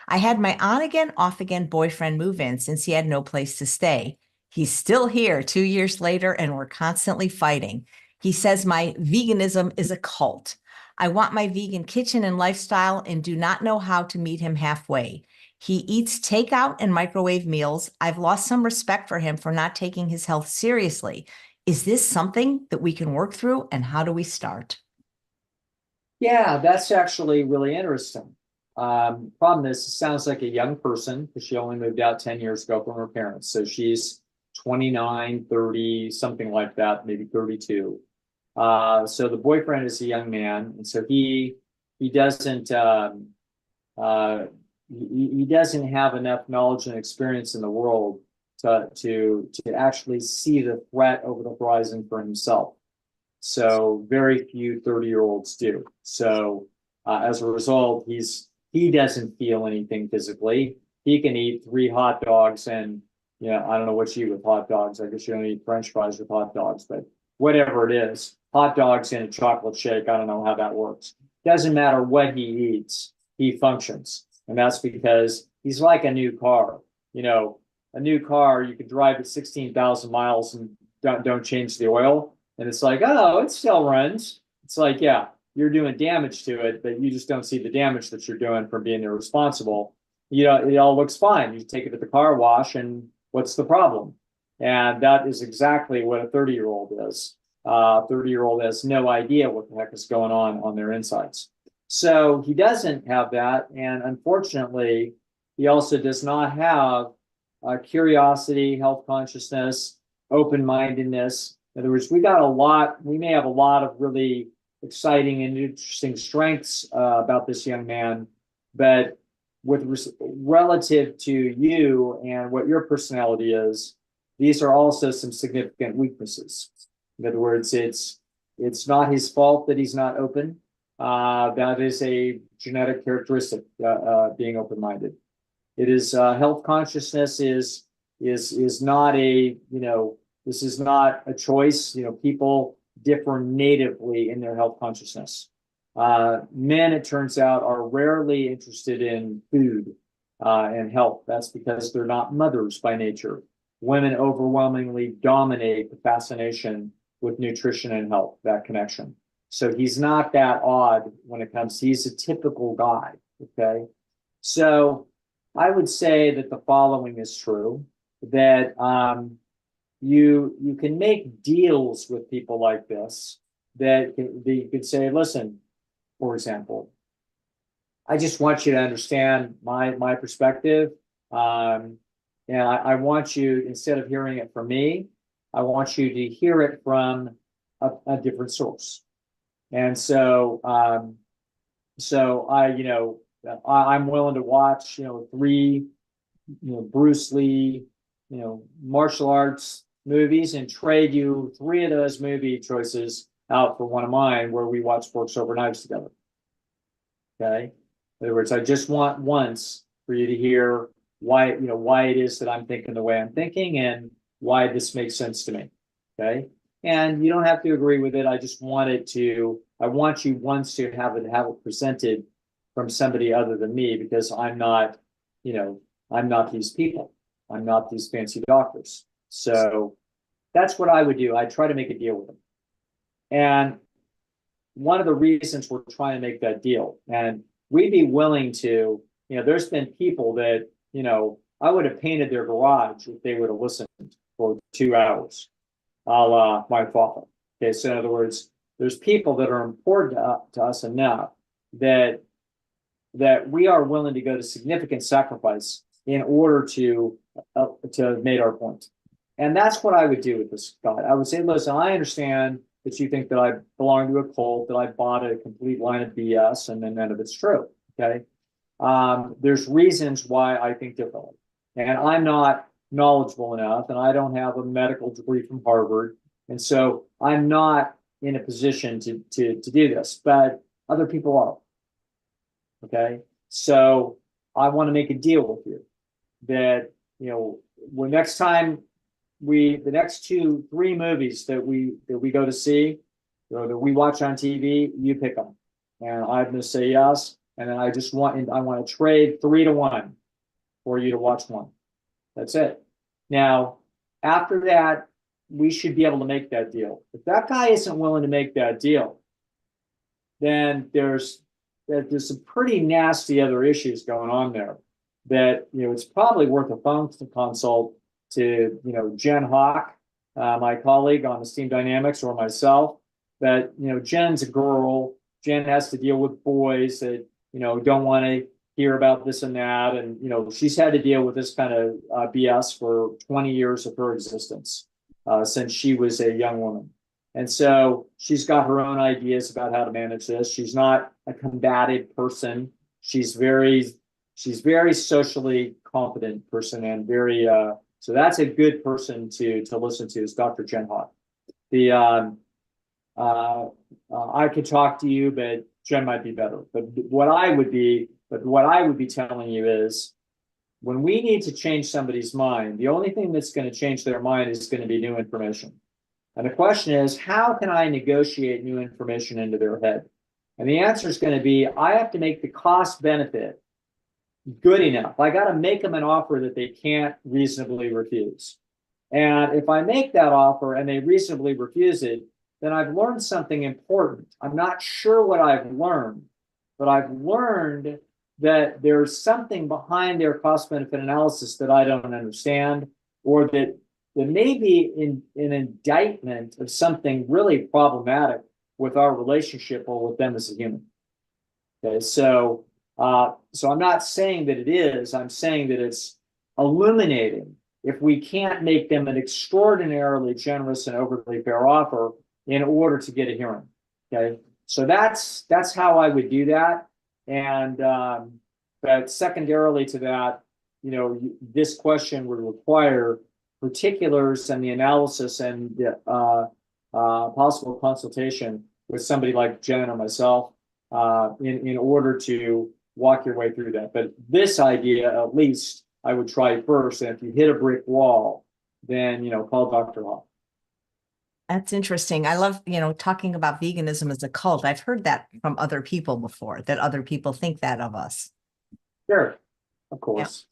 I had my on-again, off-again boyfriend move in since he had no place to stay. He's still here 2 years later, and we're constantly fighting. He says my veganism is a cult. I want my vegan kitchen and lifestyle and do not know how to meet him halfway. He eats takeout and microwave meals. I've lost some respect for him for not taking his health seriously. Is this something that we can work through, and how do we start? Yeah, that's actually really interesting. Problem is, it sounds like a young person because she only moved out 10 years ago from her parents. So she's 29, 30, something like that, maybe 32. So the boyfriend is a young man, and so he doesn't he doesn't have enough knowledge and experience in the world to actually see the threat over the horizon for himself. So very few 30-year-olds do. So as a result, he doesn't feel anything physically. He can eat 3 hot dogs and, I don't know what you eat with hot dogs. I guess you don't eat French fries with hot dogs, but whatever it is, hot dogs and a chocolate shake, I don't know how that works. Doesn't matter what he eats, he functions. And that's because he's like a new car. A new car, you can drive at 16,000 miles and don't change the oil. And it's like, oh, it still runs. It's like, yeah, you're doing damage to it, but you just don't see the damage that you're doing from being irresponsible. It all looks fine. You take it to the car wash, and what's the problem? And that is exactly what a 30-year-old is. 30-year-old has no idea what the heck is going on their insides. So he doesn't have that. And unfortunately, he also does not have curiosity, health consciousness, open-mindedness. In other words, we may have a lot of really exciting and interesting strengths about this young man, but relative to you and what your personality is, these are also some significant weaknesses. In other words, it's not his fault that he's not open. That is a genetic characteristic, being open-minded. It is health consciousness is not this is not a choice. People differ natively in their health consciousness. Men, it turns out, are rarely interested in food and health. That's because they're not mothers by nature. Women overwhelmingly dominate the fascination with nutrition and health, that connection. So he's not that odd when it comes. He's a typical guy. Okay. So I would say that the following is true, that you can make deals with people like this, that you could say, listen, for example, I just want you to understand my perspective. And I want you, instead of hearing it from me, I want you to hear it from a different source. And so I'm willing to watch, 3, Bruce Lee, martial arts movies, and trade you 3 of those movie choices out for one of mine, where we watch Forks Over Knives together. Okay. In other words, I just want once for you to hear why it is that I'm thinking the way I'm thinking and why this makes sense to me. Okay. And you don't have to agree with it. I just want I want you once to have it presented from somebody other than me, because I'm not these people. I'm not these fancy doctors. So that's what I would do. I try to make a deal with them. And one of the reasons we're trying to make that deal, and we'd be willing to, there's been people that, I would have painted their garage if they would have listened for 2 hours, a la my father. Okay, so in other words, there's people that are important to us enough that we are willing to go to significant sacrifice in order to make our point. And that's what I would do with this guy. I would say, listen, I understand that you think that I belong to a cult, that I bought a complete line of BS, and then none of it's true. Okay. There's reasons why I think differently. And I'm not knowledgeable enough, and I don't have a medical degree from Harvard. And so I'm not in a position to do this, but other people are. Okay. So I want to make a deal with you that, when next time the next 2, 3 movies that we go to see, or that we watch on TV, you pick them. And I'm going to say yes. And then I want to trade 3 to 1 for you to watch one. That's it. Now, after that, we should be able to make that deal. If that guy isn't willing to make that deal, then there's some pretty nasty other issues going on there that, it's probably worth a phone consult to, Jen Howk, my colleague on Esteem Dynamics, or myself. That, Jen's a girl. Jen has to deal with boys that, don't want to hear about this and that. And, she's had to deal with this kind of BS for 20 years of her existence, since she was a young woman. And so she's got her own ideas about how to manage this. She's not a combative person. She's very socially competent person, and very, so that's a good person to listen to, is Dr. Jen Howk. I could talk to you, but Jen might be better. But what I would be telling you is, when we need to change somebody's mind, the only thing that's going to change their mind is going to be new information. And the question is, how can I negotiate new information into their head? And the answer is going to be, I have to make the cost benefit good enough. I got to make them an offer that they can't reasonably refuse. And if I make that offer and they reasonably refuse it, then I've learned something important. I'm not sure what I've learned, but I've learned that there's something behind their cost benefit analysis that I don't understand, or that may be an indictment of something really problematic with our relationship or with them as a human. Okay, so I'm not saying that it is, I'm saying that it's illuminating if we can't make them an extraordinarily generous and overly fair offer in order to get a hearing. Okay, so that's how I would do that. And but secondarily to that, you know, this question would require particulars and the analysis and the possible consultation with somebody like Jen or myself in order to walk your way through that. But this idea, at least, I would try first. And if you hit a brick wall, then, you know, call Dr. Hawk. That's interesting. I love, you know, talking about veganism as a cult. I've heard that from other people before, that other people think that of us. Sure, of course.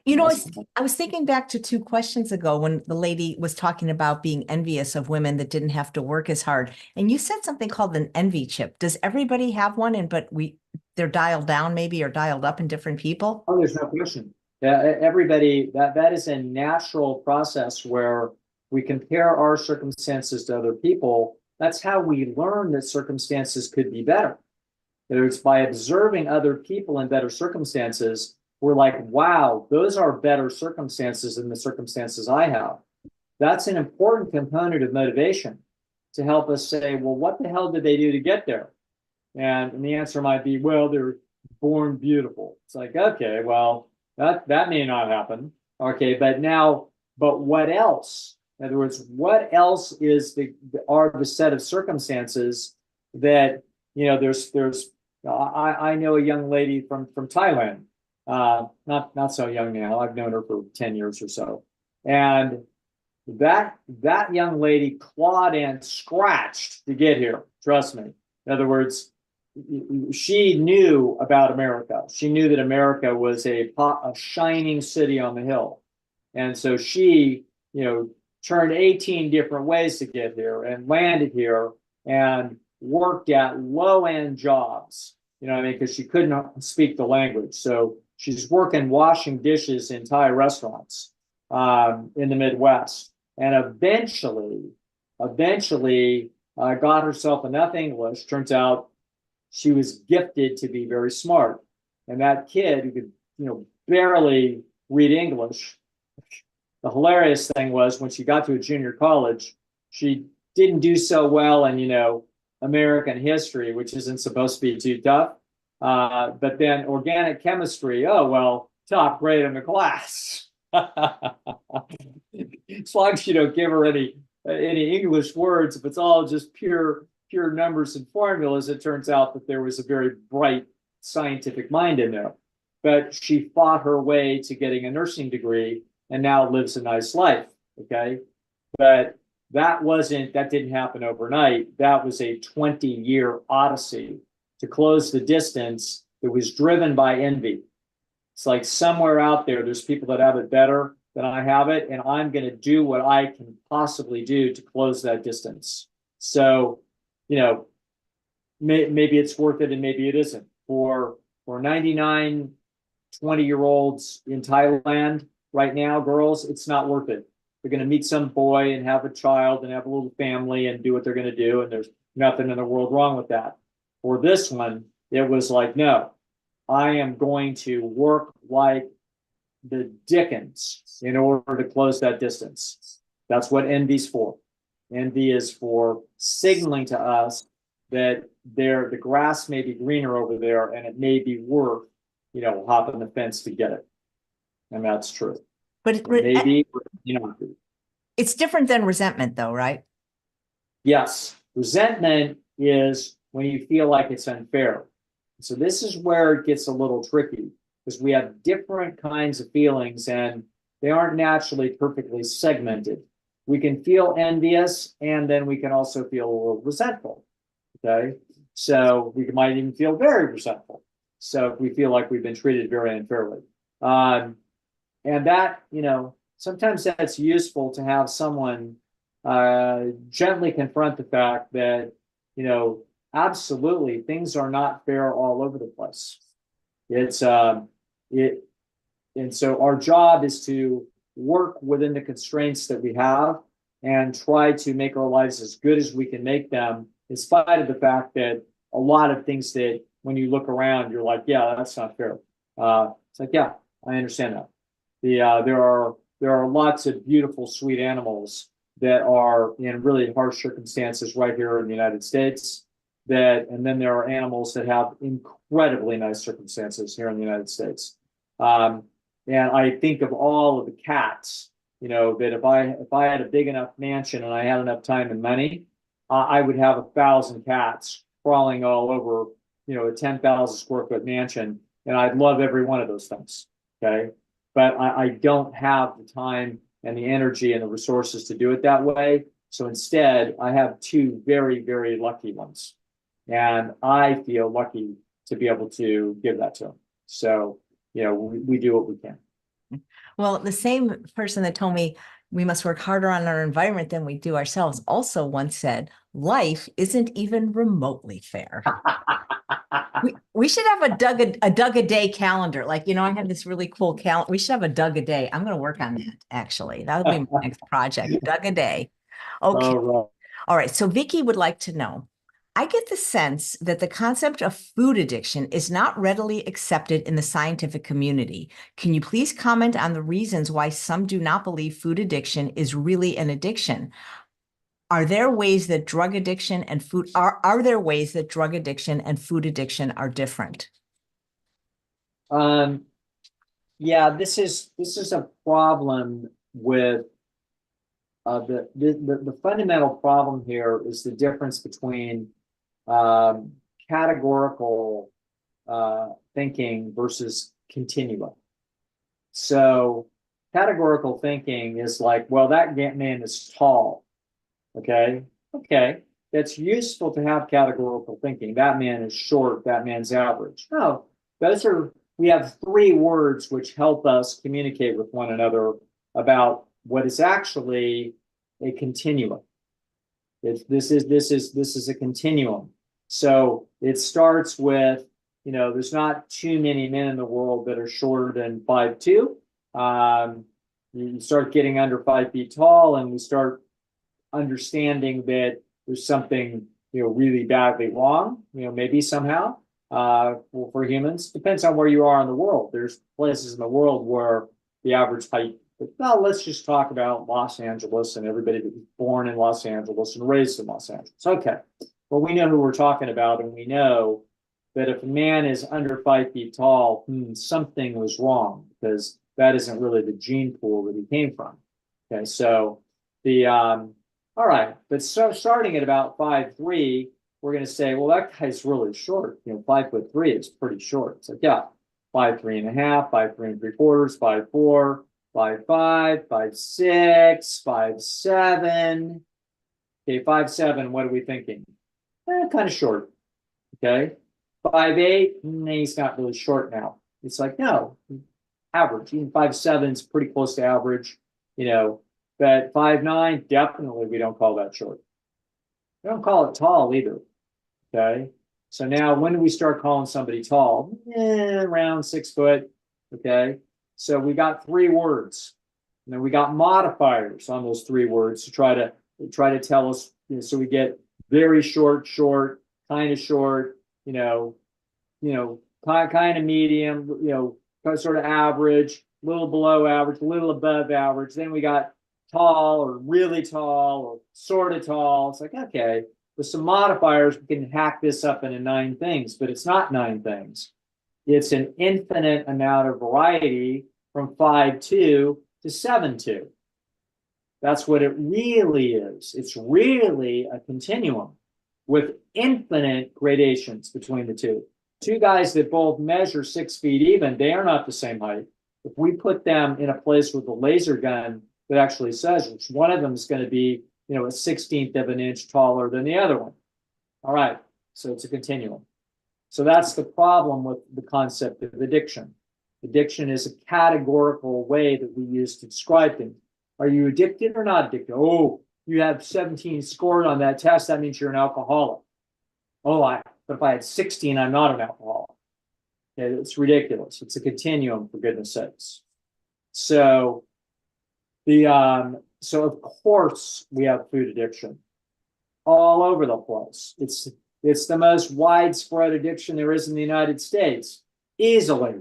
You know, I was thinking back to 2 questions ago when the lady was talking about being envious of women that didn't have to work as hard. And you said something called an envy chip. Does everybody have one? And but they're dialed down maybe, or dialed up in different people? Oh, there's no question. Everybody, that is a natural process where we compare our circumstances to other people. That's how we learn that circumstances could be better. It's by observing other people in better circumstances. We're like, wow, those are better circumstances than the circumstances I have. That's an important component of motivation to help us say, well, what the hell did they do to get there? And the answer might be, well, they're born beautiful. It's like, okay, well, that may not happen. Okay, but what else? In other words, what else is are the set of circumstances that, you know, I know a young lady from Thailand, not so young now. I've known her for 10 years or so. And that young lady clawed and scratched to get here. Trust me. In other words, she knew about America. She knew that America was a shining city on the hill. And so she, you know, turned 18 different ways to get here and landed here and worked at low-end jobs, you know what I mean? Because she couldn't speak the language. So she's working washing dishes in Thai restaurants in the Midwest. And eventually got herself enough English. Turns out she was gifted to be very smart. And that kid who could, you know, barely read English, the hilarious thing was when she got to a junior college, she didn't do so well in, you know, American history, which isn't supposed to be too tough. But then organic chemistry, oh, well, top grade in the class. As long as you don't give her any English words, if it's all just pure numbers and formulas, it turns out that there was a very bright scientific mind in there. But she fought her way to getting a nursing degree and now lives a nice life, okay? But that didn't happen overnight. That was a 20-year odyssey to close the distance that was driven by envy. It's like somewhere out there, there's people that have it better than I have it, and I'm going to do what I can possibly do to close that distance. So, you know, maybe it's worth it and maybe it isn't. For 99 20-year-olds in Thailand right now, girls, it's not worth it. They're going to meet some boy and have a child and have a little family and do what they're going to do, and there's nothing in the world wrong with that. For this one, it was like, no, I am going to work like the Dickens in order to close that distance. That's what envy's for. Envy is for signaling to us that the grass may be greener over there and it may be worth, you know, hopping the fence to get it. And that's true. But maybe, you know, it's different than resentment though, right? Yes. Resentment is when you feel like it's unfair. So this is where it gets a little tricky, because we have different kinds of feelings and they aren't naturally perfectly segmented. We can feel envious, and then we can also feel a little resentful. Okay, so we might even feel very resentful. So if we feel like we've been treated very unfairly, and that, sometimes that's useful to have someone gently confront the fact that, absolutely things are not fair all over the place. And so our job is to work within the constraints that we have and try to make our lives as good as we can make them, in spite of the fact that a lot of things that when you look around, you're like, yeah, that's not fair. It's like, yeah, I understand that. There are lots of beautiful, sweet animals that are in really harsh circumstances right here in the United States. And then there are animals that have incredibly nice circumstances here in the United States. And I think of all of the cats, that if I had a big enough mansion and I had enough time and money, I would have 1,000 cats crawling all over, a 10,000 square foot mansion, and I'd love every one of those things. Okay, but I don't have the time and the energy and the resources to do it that way. So instead, I have two very, very lucky ones, and I feel lucky to be able to give that to them. So, we do what we can. Well, the same person that told me we must work harder on our environment than we do ourselves also once said, life isn't even remotely fair. we should have a Doug a day calendar. Like, I have this really cool calendar. We should have a Doug a day. I'm going to work on that, actually. That'll be my next project, Doug a day. Okay. All right. So Vicky would like to know, I get the sense that the concept of food addiction is not readily accepted in the scientific community. Can you please comment on the reasons why some do not believe food addiction is really an addiction? Are there ways that drug addiction and food are there ways that drug addiction and food addiction are different? Yeah, this is a problem with the fundamental problem here is the difference between categorical thinking versus continuum. So categorical thinking is like, well, that man is tall. Okay. That's useful to have categorical thinking. That man is short. That man's average. No, we have three words which help us communicate with one another about what is actually a continuum. This is a continuum. So it starts with, there's not too many men in the world that are shorter than 5'2". You start getting under 5 feet tall, and we start understanding that there's something, really badly wrong, maybe somehow, for humans. Depends on where you are in the world. There's places in the world where the average height, well, let's just talk about Los Angeles and everybody that was born in Los Angeles and raised in Los Angeles. Okay. Well, we know who we're talking about, and we know that if a man is under 5 feet tall, something was wrong, because that isn't really the gene pool that he came from. Okay, so all right, but so starting at about 5'3", we're going to say, well, that guy's really short. 5'3" is pretty short. It's like, yeah, 5'3.5", 5'3¾ 5'4", 5'5", 5'6", 5'7". Okay, 5'7", what are we thinking? Kind of short. Okay, 5'8", he's not really short now. It's like, no, average. Even 5'7" is pretty close to average, but 5'9", definitely we don't call that short. We don't call it tall either. Okay, so now when do we start calling somebody tall? Around 6 foot. Okay, so we got three words, and then we got modifiers on those three words to try to tell us. So we get very short, kind of short, kind of medium, sort of average, a little below average, a little above average. Then we got tall or really tall or sort of tall. It's like, okay, with some modifiers, we can hack this up into 9 things, but it's not 9 things. It's an infinite amount of variety from 5'2" to 7'2". That's what it really is. It's really a continuum. with infinite gradations between the two. Two guys that both measure 6 feet even, they are not the same height. If we put them in a place with a laser gun that actually says which one of them is going to be, a 1/16 of an inch taller than the other one. All right, so it's a continuum. So that's the problem with the concept of addiction. Addiction is a categorical way that we use to describe things. Are you addicted or not addicted? Oh, you have 17 scored on that test, that means you're an alcoholic. Oh, but if I had 16, I'm not an alcoholic. Okay, it's ridiculous. It's a continuum, for goodness sakes. So so of course we have food addiction all over the place. It's the most widespread addiction there is in the United States, easily.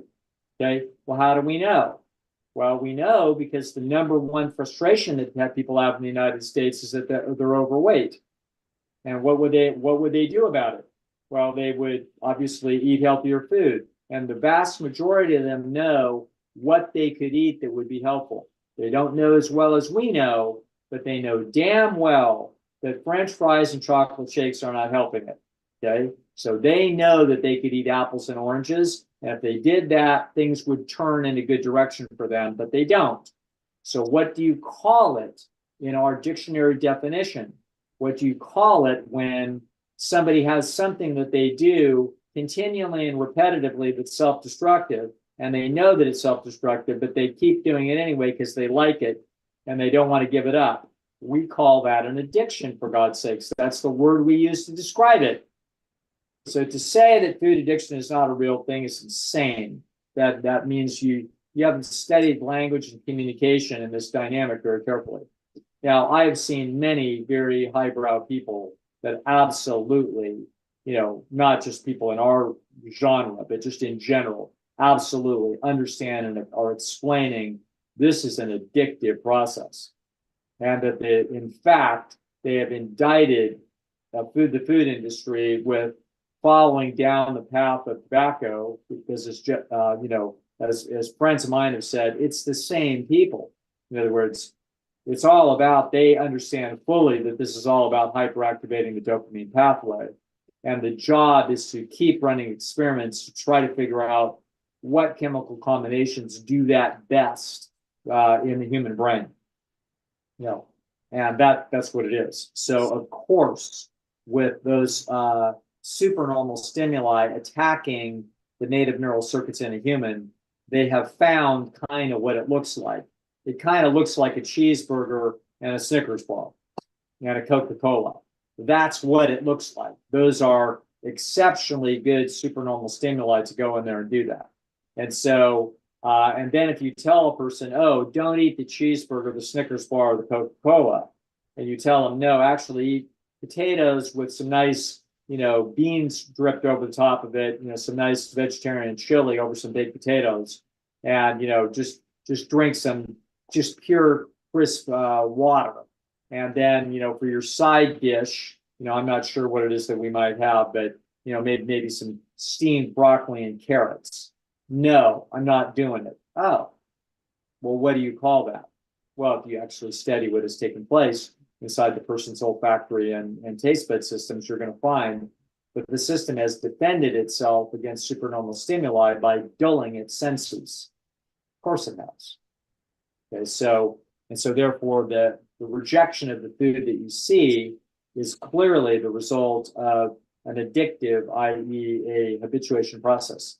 Okay, well, how do we know? Well, we know because the number one frustration that people have in the United States is that they're overweight. And what would they do about it? Well, they would obviously eat healthier food. And the vast majority of them know what they could eat that would be helpful. They don't know as well as we know, but they know damn well that French fries and chocolate shakes are not helping it. Okay, so they know that they could eat apples and oranges. And if they did that, things would turn in a good direction for them, but they don't. So what do you call it in our dictionary definition? What do you call it when somebody has something that they do continually and repetitively that's self-destructive, and they know that it's self-destructive, but they keep doing it anyway because they like it and they don't want to give it up? We call that an addiction, for God's sakes. That's the word we use to describe it. So to say that food addiction is not a real thing is insane. That means you haven't studied language and communication in this dynamic very carefully. Now, I have seen many very highbrow people that absolutely, not just people in our genre, but just in general, absolutely understand and are explaining this is an addictive process. And that in fact, they have indicted the food industry with following down the path of tobacco, because it's as friends of mine have said, it's the same people. In other words, it's all about, they understand fully that this is all about hyperactivating the dopamine pathway. And the job is to keep running experiments to try to figure out what chemical combinations do that best in the human brain. And that's what it is. So of course, with those supernormal stimuli attacking the native neural circuits in a human, they have found kind of what it looks like. It kind of looks like a cheeseburger and a Snickers bar and a Coca-Cola. That's what it looks like. Those are exceptionally good supernormal stimuli to go in there and do that. And so, and then if you tell a person, oh, don't eat the cheeseburger, the Snickers bar, or the Coca-Cola, and you tell them, no, actually eat potatoes with some nice, beans dripped over the top of it, some nice vegetarian chili over some baked potatoes, and, just drink some just pure crisp water. And then, for your side dish, I'm not sure what it is that we might have, but, maybe some steamed broccoli and carrots. No, I'm not doing it. Oh, well, what do you call that? Well, if you actually study what has taken place inside the person's olfactory and taste bud systems, you're going to find that the system has defended itself against supernormal stimuli by dulling its senses. Of course it has. Okay, so therefore the rejection of the food that you see is clearly the result of an addictive, i.e. a habituation process.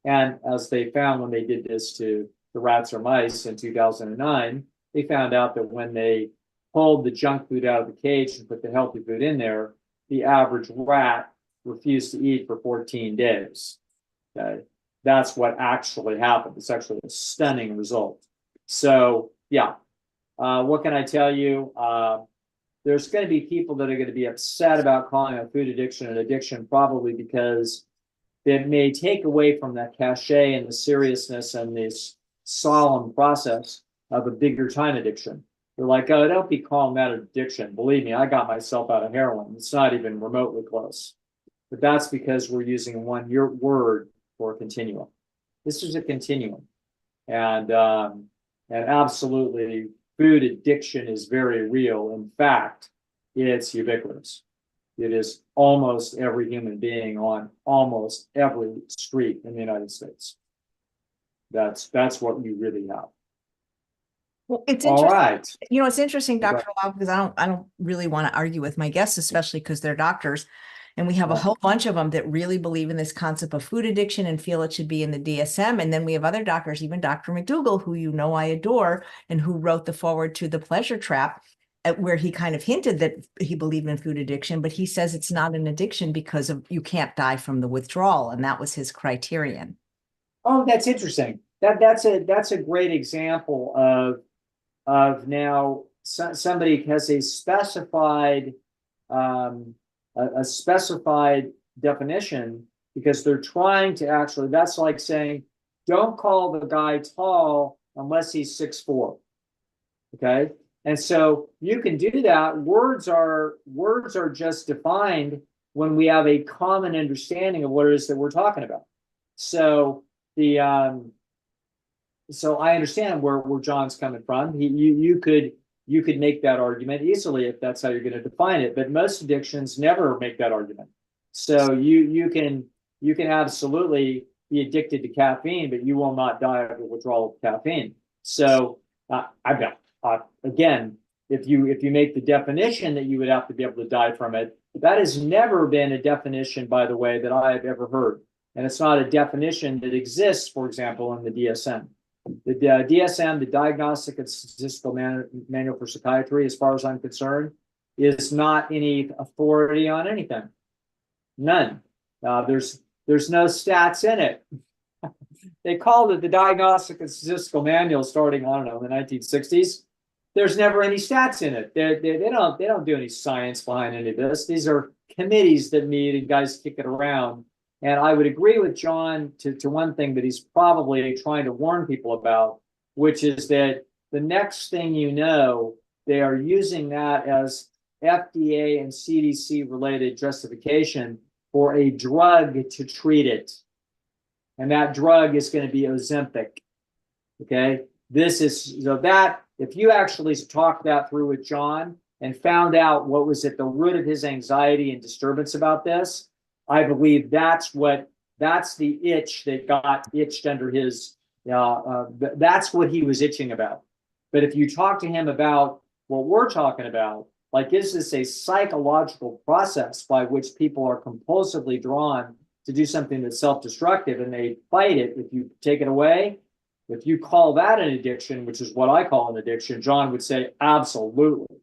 And as they found when they did this to the rats or mice in 2009, they found out that when they pulled the junk food out of the cage and put the healthy food in there, the average rat refused to eat for 14 days. Okay? That's what actually happened. It's actually a stunning result. So, yeah, what can I tell you? There's going to be people that are going to be upset about calling a food addiction an addiction, probably because it may take away from that cachet and the seriousness and this solemn process of a bigger time addiction. They're like, oh, don't be calling that an addiction. Believe me, I got myself out of heroin. It's not even remotely close. But that's because we're using one word for a continuum. This is a continuum. And absolutely, food addiction is very real. In fact, it's ubiquitous. It is almost every human being on almost every street in the United States. That's what we really have. Well, it's All interesting. right. You know, it's interesting, Okay. Dr. Lau, because I don't really want to argue with my guests, especially because they're doctors. And we have a Yeah. whole bunch of them that really believe in this concept of food addiction and feel it should be in the DSM. And then we have other doctors, even Dr. McDougall, who you know I adore, and who wrote the foreword to The Pleasure Trap, where he kind of hinted that he believed in food addiction, but he says it's not an addiction because of you can't die from the withdrawal. And that was his criterion. Oh, that's interesting. That's a great example of now somebody has a specified a specified definition, because they're trying to actually, that's like saying, don't call the guy tall unless he's 6'4". Okay. And so you can do that. Words are just defined when we have a common understanding of what it is that we're talking about. So so I understand where John's coming from. You could make that argument easily if that's how you're going to define it, but most addictions never make that argument. So you can absolutely be addicted to caffeine, but you will not die of a withdrawal of caffeine. So again, if you make the definition that you would have to be able to die from it, that has never been a definition, by the way, that I have ever heard. And it's not a definition that exists, for example, in the DSM. The DSM, the Diagnostic and Statistical Manual for Psychiatry, as far as I'm concerned, is not any authority on anything. None. There's no stats in it. They called it the Diagnostic and Statistical Manual starting, I don't know, in the 1960s. There's never any stats in it. They don't do any science behind any of this. These are committees that meet and guys kick it around. And I would agree with John to one thing that he's probably trying to warn people about, which is that the next thing you know, they are using that as FDA and CDC related justification for a drug to treat it. And that drug is going to be Ozempic. Okay. This is so that if you actually talked that through with John and found out what was at the root of his anxiety and disturbance about this, I believe that's the itch that got itched under his, that's what he was itching about. But if you talk to him about what we're talking about, like, is this a psychological process by which people are compulsively drawn to do something that's self-destructive and they fight it if you take it away? If you call that an addiction, which is what I call an addiction, John would say absolutely.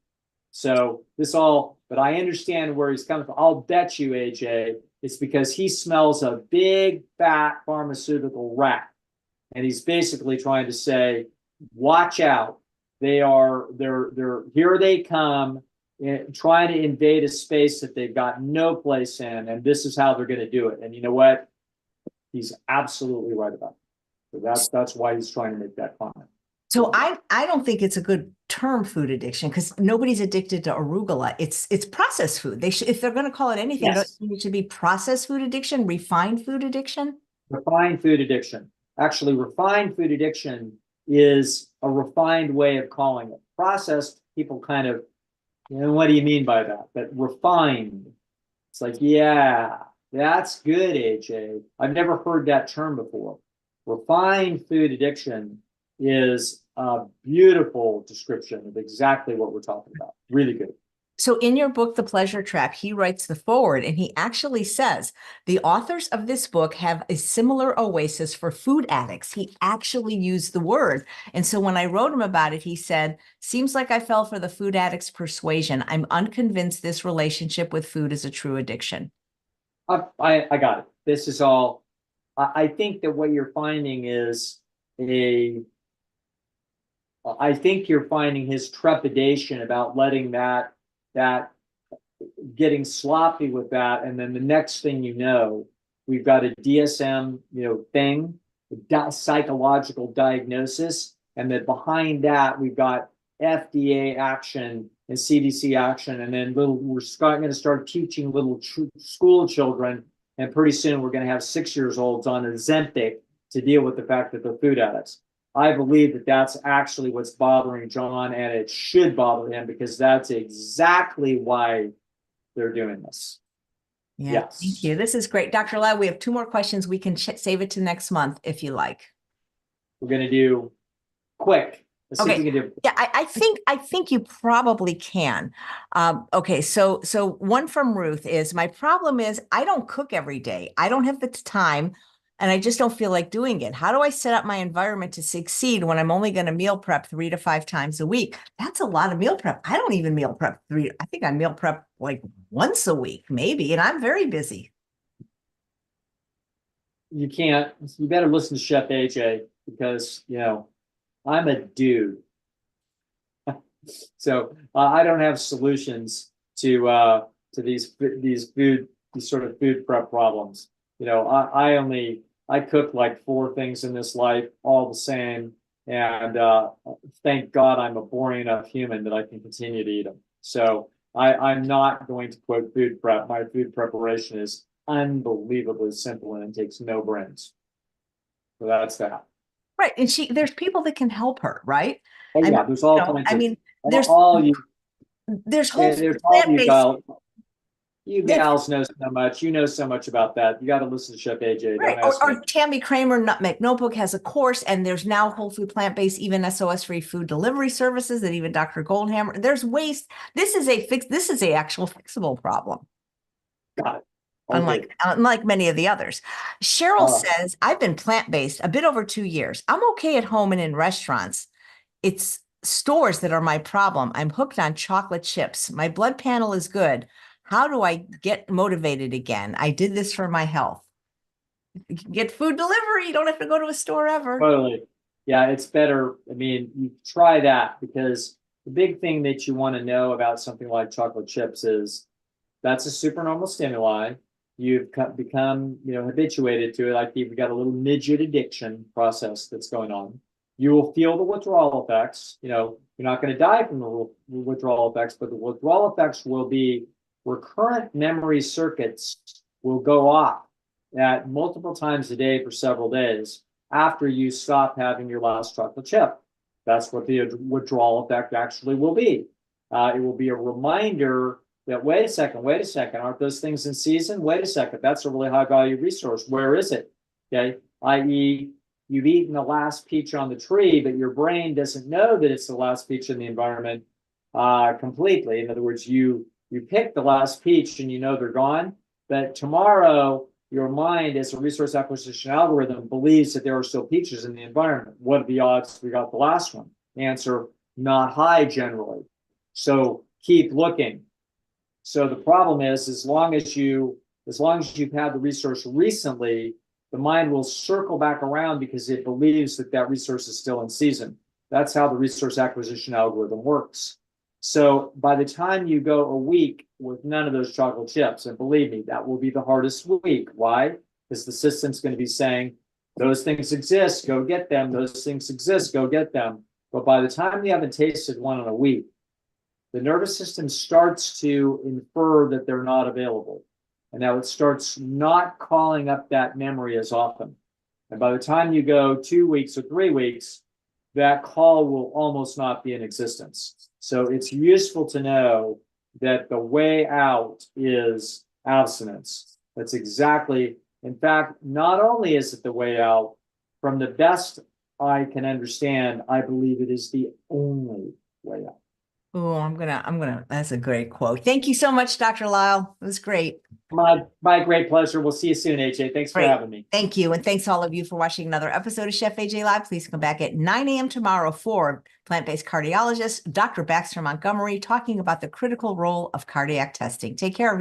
So but I understand where he's coming from. I'll bet you, AJ, it's because he smells a big, fat pharmaceutical rat. And he's basically trying to say, watch out. They're here they come, trying to invade a space that they've got no place in. And this is how they're going to do it. And you know what? He's absolutely right about it. So that's why he's trying to make that comment. So I don't think it's a good term, food addiction, because nobody's addicted to arugula. It's processed food. If they're going to call it anything, Yes. it should be processed food addiction, refined food addiction. Refined food addiction. Actually, refined food addiction is a refined way of calling it. Processed, people kind of, what do you mean by that? But refined, it's like, yeah, that's good, AJ. I've never heard that term before. Refined food addiction is a beautiful description of exactly what we're talking about. Really good. So in your book, The Pleasure Trap, he writes the foreword, and he actually says, the authors of this book have a similar oasis for food addicts. He actually used the word. And so when I wrote him about it, he said, seems like I fell for the food addict's persuasion. I'm unconvinced this relationship with food is a true addiction. I got it. This is all, I think that what you're finding is I think you're finding his trepidation about letting that getting sloppy with that, and then the next thing you know, we've got a DSM thing, psychological diagnosis, and then behind that we've got FDA action and CDC action, and then we're going to start teaching little school children, and pretty soon we're going to have 6-year-olds on Ozempic to deal with the fact that they're food addicts. I believe that that's actually what's bothering John, and it should bother him, because that's exactly why they're doing this. Yeah, Yes. thank you. This is great. Dr. Lisle, we have 2 more questions. We can save it to next month if you like. We're going to do quick. Let's see if we can do. Yeah, I think you probably can. Okay, so one from Ruth is, my problem is I don't cook every day. I don't have the time, and I just don't feel like doing it. How do I set up my environment to succeed when I'm only going to meal prep 3 to 5 times a week? That's a lot of meal prep. I don't even meal prep 3. I think I meal prep like once a week, maybe, and I'm very busy. You can't. You better listen to Chef AJ, because I'm a dude. So I don't have solutions to these sort of food prep problems. I cook like 4 things in this life, all the same, and thank God I'm a boring enough human that I can continue to eat them. So I'm not going to quote food prep. My food preparation is unbelievably simple and it takes no brains. So that's that. Right, and there's people that can help her, right? Oh yeah, there's all kinds of. I mean, there's all you. There's whole There's all you plant-based. You gals know so much. You know so much about that. You got to listen to Chef AJ. Right. Don't ask me. Or Tammy Kramer Nutmeg Notebook has a course, and there's now whole food plant-based, even SOS-free food delivery services that even Dr. Goldhammer. There's waste. This is a actual fixable problem. Got it. Okay. Unlike many of the others. Cheryl says, I've been plant-based a bit over 2 years. I'm okay at home and in restaurants. It's stores that are my problem. I'm hooked on chocolate chips. My blood panel is good. How do I get motivated again? I did this for my health. You can get food delivery. You don't have to go to a store ever. Totally. Yeah, it's better. I mean, you try that, because the big thing that you want to know about something like chocolate chips is that's a supernormal stimuli. You've become, habituated to it. Like you've got a little midget addiction process that's going on. You will feel the withdrawal effects. You're not going to die from the withdrawal effects, but the withdrawal effects will be recurrent memory circuits will go off at multiple times a day for several days after you stop having your last chocolate chip. That's what the withdrawal effect actually will be. It will be a reminder that, wait a second, aren't those things in season? Wait a second, that's a really high value resource. Where is it? Okay, i.e., you've eaten the last peach on the tree, but your brain doesn't know that it's the last peach in the environment completely. In other words, you pick the last peach and they're gone, but tomorrow your mind, as a resource acquisition algorithm, believes that there are still peaches in the environment. What are the odds we got the last one? Answer, not high generally. So keep looking. So the problem is, as long as you've had the resource recently, the mind will circle back around because it believes that resource is still in season. That's how the resource acquisition algorithm works. So by the time you go a week with none of those chocolate chips, and believe me, that will be the hardest week. Why? Because the system's going to be saying, those things exist, go get them. Those things exist, go get them. But by the time you haven't tasted one in a week, the nervous system starts to infer that they're not available. And now it starts not calling up that memory as often. And by the time you go 2 weeks or 3 weeks, that call will almost not be in existence. So it's useful to know that the way out is abstinence. That's exactly, in fact, not only is it the way out, from the best I can understand, I believe it is the only way out. Oh, that's a great quote. Thank you so much, Dr. Lisle. It was great. My great pleasure. We'll see you soon, AJ. Thanks for having me. Thank you. And thanks all of you for watching another episode of Chef AJ Live. Please come back at 9 a.m. tomorrow for plant-based cardiologist, Dr. Baxter Montgomery, talking about the critical role of cardiac testing. Take care, everyone.